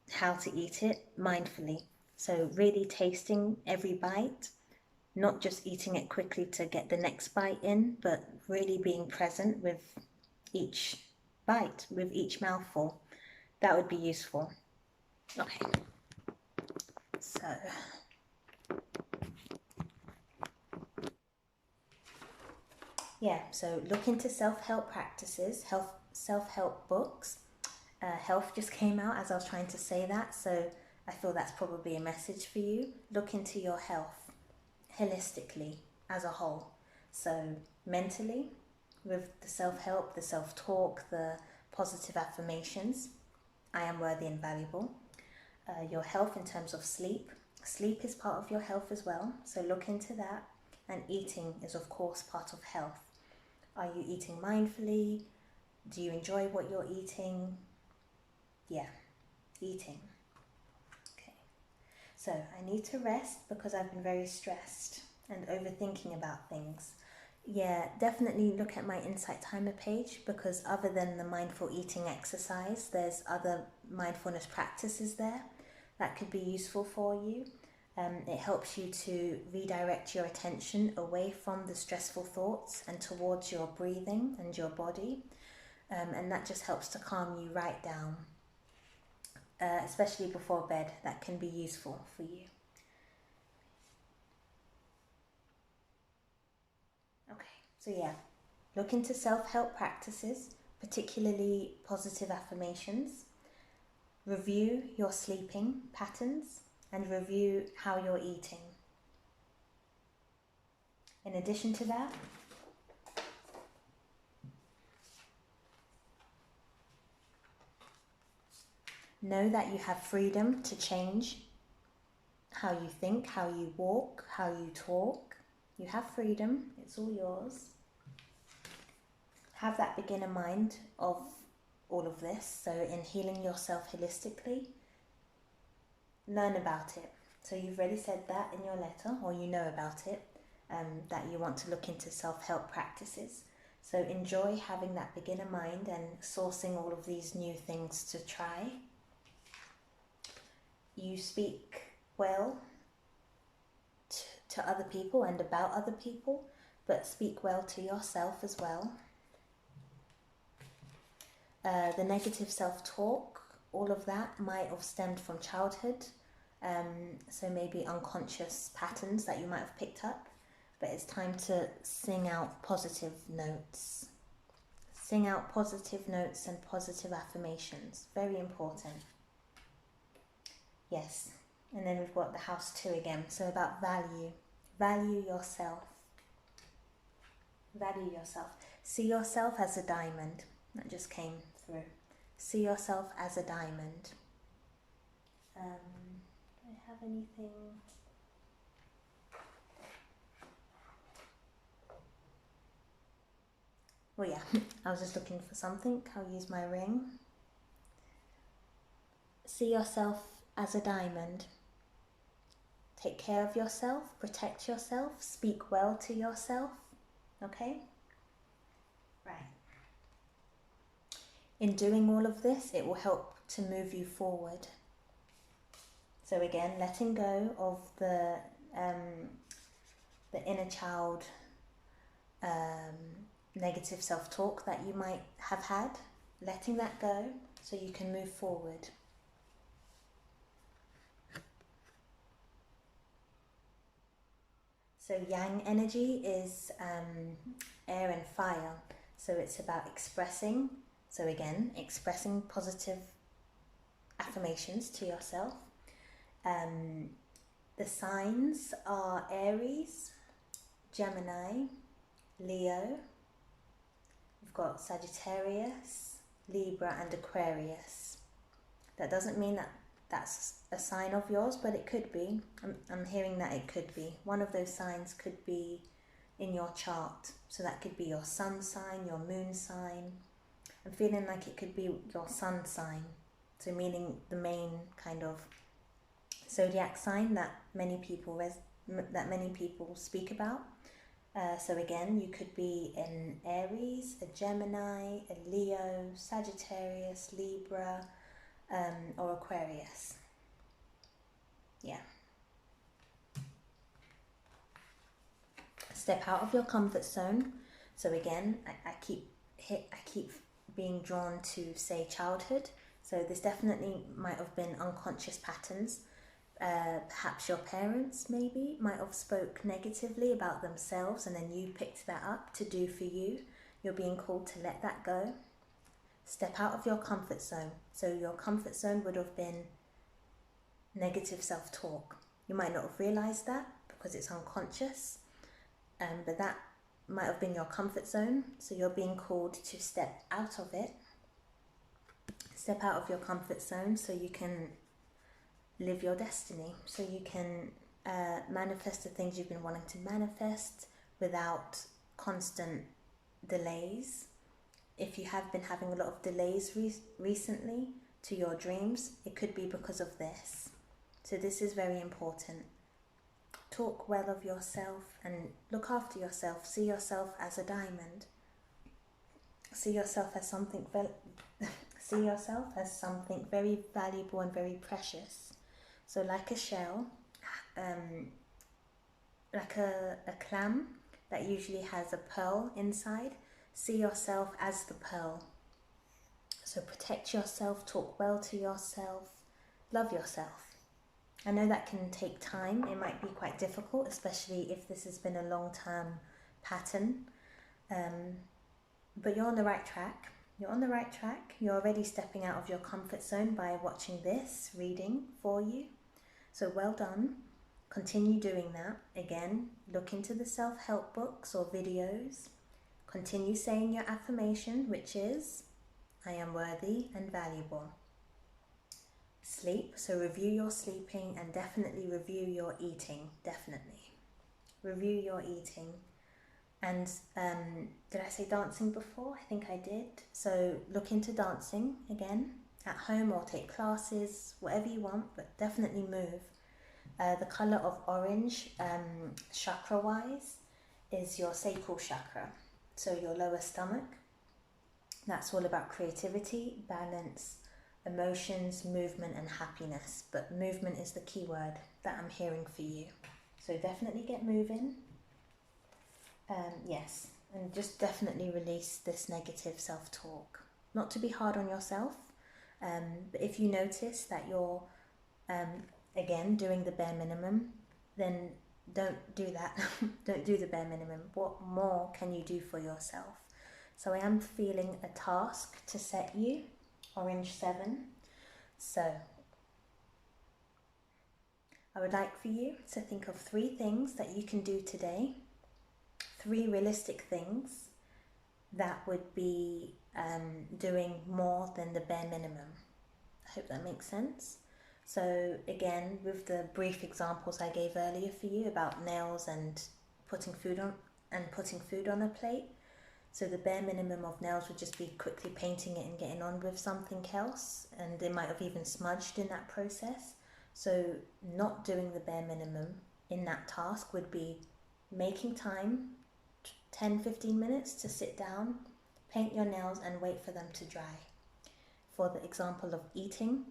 to eat it mindfully. So really tasting every bite, not just eating it quickly to get the next bite in, but really being present with each bite, with each mouthful. That would be useful. Okay. So yeah, so look into self-help practices, self-help books. Health just came out as I was trying to say that, so I feel that's probably a message for you. Look into your health holistically as a whole. So mentally, with the self-help, the self-talk, the positive affirmations, I am worthy and valuable. Your health in terms of sleep. Sleep is part of your health as well, so look into that. And eating is of course part of health. Are you eating mindfully? Do you enjoy what you're eating? Yeah, eating. Okay, so I need to rest because I've been very stressed and overthinking about things. Yeah, definitely look at my Insight Timer page, because other than the mindful eating exercise, there's other mindfulness practices there that could be useful for you. It helps you to redirect your attention away from the stressful thoughts and towards your breathing and your body. And that just helps to calm you right down, especially before bed. That can be useful for you. Okay, so yeah, look into self-help practices, particularly positive affirmations. Review your sleeping patterns and review how you're eating. In addition to that, know that you have freedom to change how you think, how you walk, how you talk. You have freedom, it's all yours. Have that beginner mind of all of this. So in healing yourself holistically, learn about it. So you've already said that in your letter, or you know about it, that you want to look into self-help practices. So enjoy having that beginner mind and sourcing all of these new things to try. You speak well to other people and about other people, but speak well to yourself as well. The negative self-talk, all of that might have stemmed from childhood, so maybe unconscious patterns that you might have picked up, but it's time to sing out positive notes. Sing out positive notes and positive affirmations, very important. Yes, and then we've got the house 2 again, so about value. Value yourself. Value yourself. See yourself as a diamond. That just came through. See yourself as a diamond. Do I have anything? Well, yeah, I was just looking for something. I'll use my ring. See yourself as a diamond. Take care of yourself, protect yourself, speak well to yourself. Okay? Right. In doing all of this, it will help to move you forward. So again, letting go of the inner child negative self-talk that you might have had, letting that go so you can move forward. So yang energy is air and fire, so it's about expressing. So again, expressing positive affirmations to yourself. The signs are Aries, Gemini, Leo. We've got Sagittarius, Libra and Aquarius. That doesn't mean that that's a sign of yours, but it could be. I'm hearing that it could be. One of those signs could be in your chart. So that could be your sun sign, your moon sign. I'm feeling like it could be your sun sign. So meaning the main kind of zodiac sign that many people speak about. So again, you could be in Aries, a Gemini, a Leo, Sagittarius, Libra, or Aquarius. Yeah. Step out of your comfort zone. So again, I keep being drawn to say childhood. So this definitely might have been unconscious patterns. Perhaps your parents maybe might have spoke negatively about themselves and then you picked that up to do for you. You're being called to let that go. Step out of your comfort zone. So your comfort zone would have been negative self-talk. You might not have realised that because it's unconscious, but that might have been your comfort zone. So you're being called to step out of it. Step out of your comfort zone so you can live your destiny, so you can manifest the things you've been wanting to manifest without constant delays. If you have been having a lot of delays recently to your dreams, it could be because of this. So this is very important. Talk well of yourself and look after yourself. See yourself as a diamond. See yourself as something very valuable and very precious. So like a shell, like a clam that usually has a pearl inside, see yourself as the pearl. So protect yourself, talk well to yourself, love yourself. I know that can take time, it might be quite difficult, especially if this has been a long-term pattern, but you're on the right track. You're on the right track. You're already stepping out of your comfort zone by watching this reading for you. So well done. Continue doing that. Again, look into the self-help books or videos. Continue saying your affirmation, which is, I am worthy and valuable. Sleep. So review your sleeping and definitely review your eating. Definitely. Review your eating. And did I say dancing before? I think I did. So look into dancing again at home or take classes, whatever you want, but definitely move. The color of orange, chakra-wise, is your sacral chakra, so your lower stomach. That's all about creativity, balance, emotions, movement, and happiness. But movement is the key word that I'm hearing for you. So definitely get moving. Yes, and just definitely release this negative self-talk. Not to be hard on yourself, but if you notice that you're, again, doing the bare minimum, then don't do that. Don't do the bare minimum. What more can you do for yourself? So I am feeling a task to set you, orange 7. So I would like for you to think of 3 things that you can do today, 3 realistic things that would be doing more than the bare minimum. I hope that makes sense. So again, with the brief examples I gave earlier for you about nails and putting food on a plate. So the bare minimum of nails would just be quickly painting it and getting on with something else, and they might have even smudged in that process. So not doing the bare minimum in that task would be making time, 10-15 minutes to sit down, paint your nails and wait for them to dry. For the example of eating,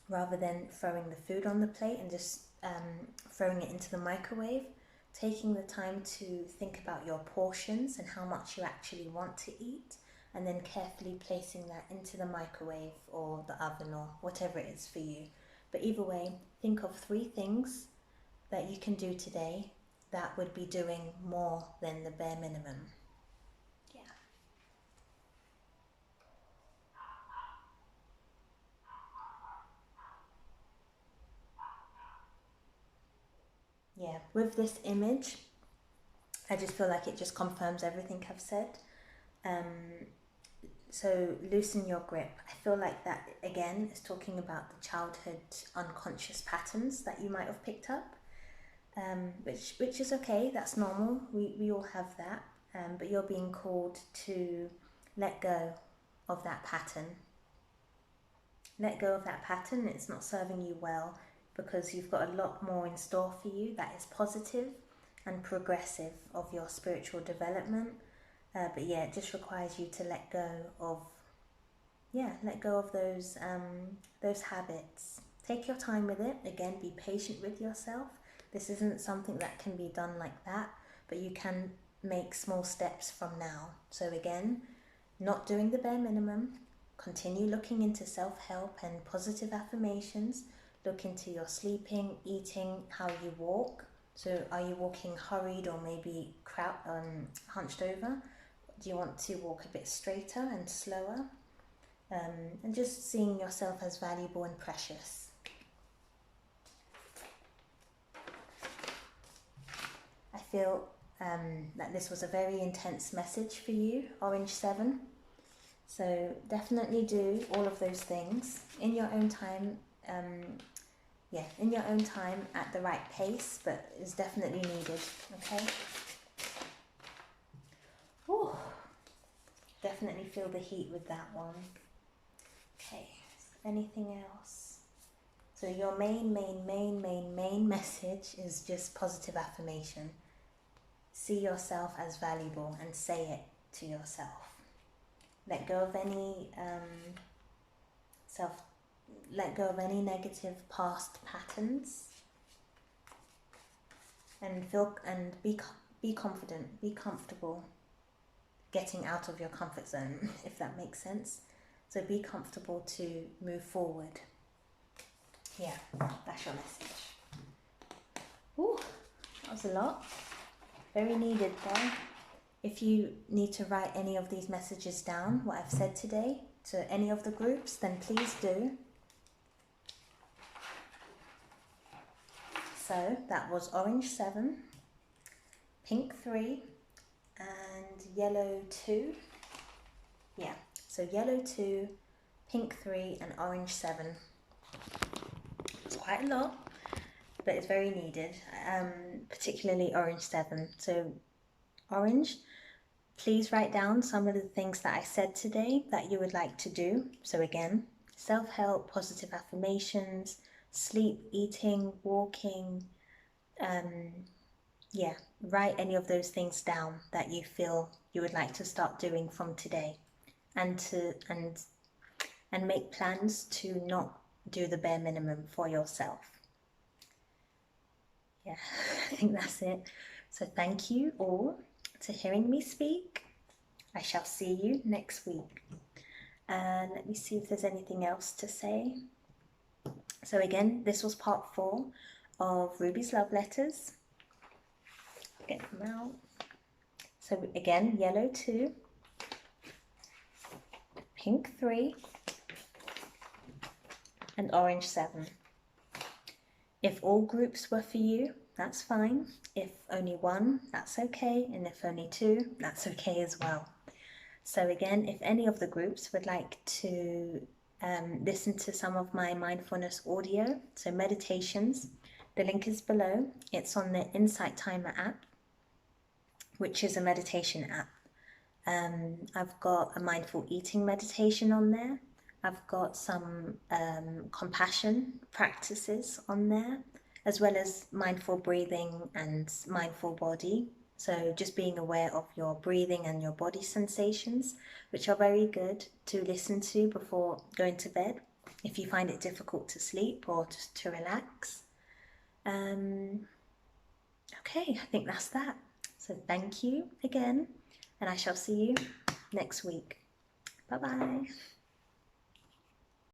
rather than throwing the food on the plate and just throwing it into the microwave, taking the time to think about your portions and how much you actually want to eat, and then carefully placing that into the microwave or the oven or whatever it is for you. But either way, think of 3 things that you can do today that would be doing more than the bare minimum. Yeah. Yeah, with this image, I just feel like it just confirms everything I've said. So loosen your grip. I feel like that, again, is talking about the childhood unconscious patterns that you might have picked up, which is okay, that's normal, we all have that, but you're being called to let go of that pattern. Let go of that pattern. It's not serving you well, because you've got a lot more in store for you that is positive and progressive of your spiritual development. But yeah, it just requires you to let go of those habits. Take your time with it. Again, be patient with yourself. This isn't something that can be done like that, but you can make small steps from now. So again, not doing the bare minimum. Continue looking into self-help and positive affirmations. Look into your sleeping, eating, how you walk. So are you walking hurried or maybe hunched over? Do you want to walk a bit straighter and slower? And just seeing yourself as valuable and precious. I feel that this was a very intense message for you, Orange 7. So definitely do all of those things in your own time. In your own time at the right pace, but it's definitely needed, okay? Ooh, definitely feel the heat with that one. Okay, anything else? So your main message is just positive affirmation. See yourself as valuable and say it to yourself. Let go of any negative past patterns, and be confident, be comfortable getting out of your comfort zone, if that makes sense. So be comfortable to move forward. Yeah, that's your message. Ooh, that was a lot. Very needed though. If you need to write any of these messages down, what I've said today, to any of the groups, then please do. So that was orange 7, pink 3, and yellow 2. Yeah, so yellow 2, pink 3, and orange 7. It's quite a lot, but it's very needed, particularly orange 7. So orange, please write down some of the things that I said today that you would like to do. So again, self-help, positive affirmations, sleep, eating, walking, yeah, write any of those things down that you feel you would like to start doing from today, and make plans to not do the bare minimum for yourself. Yeah, I think that's it. So thank you all to hearing me speak. I shall see you next week. And let me see if there's anything else to say. So again, this was part 4 of Ruby's love letters. Get them out. So again, yellow 2, pink 3, and orange 7. If all groups were for you, that's fine. If only one, that's okay. And if only 2, that's okay as well. So again, if any of the groups would like to listen to some of my mindfulness audio, so meditations, the link is below. It's on the Insight Timer app, which is a meditation app. I've got a mindful eating meditation on there. I've got some compassion practices on there, as well as mindful breathing and mindful body. So just being aware of your breathing and your body sensations, which are very good to listen to before going to bed, if you find it difficult to sleep or just to relax. Okay, I think that's that. So thank you again, and I shall see you next week. Bye-bye.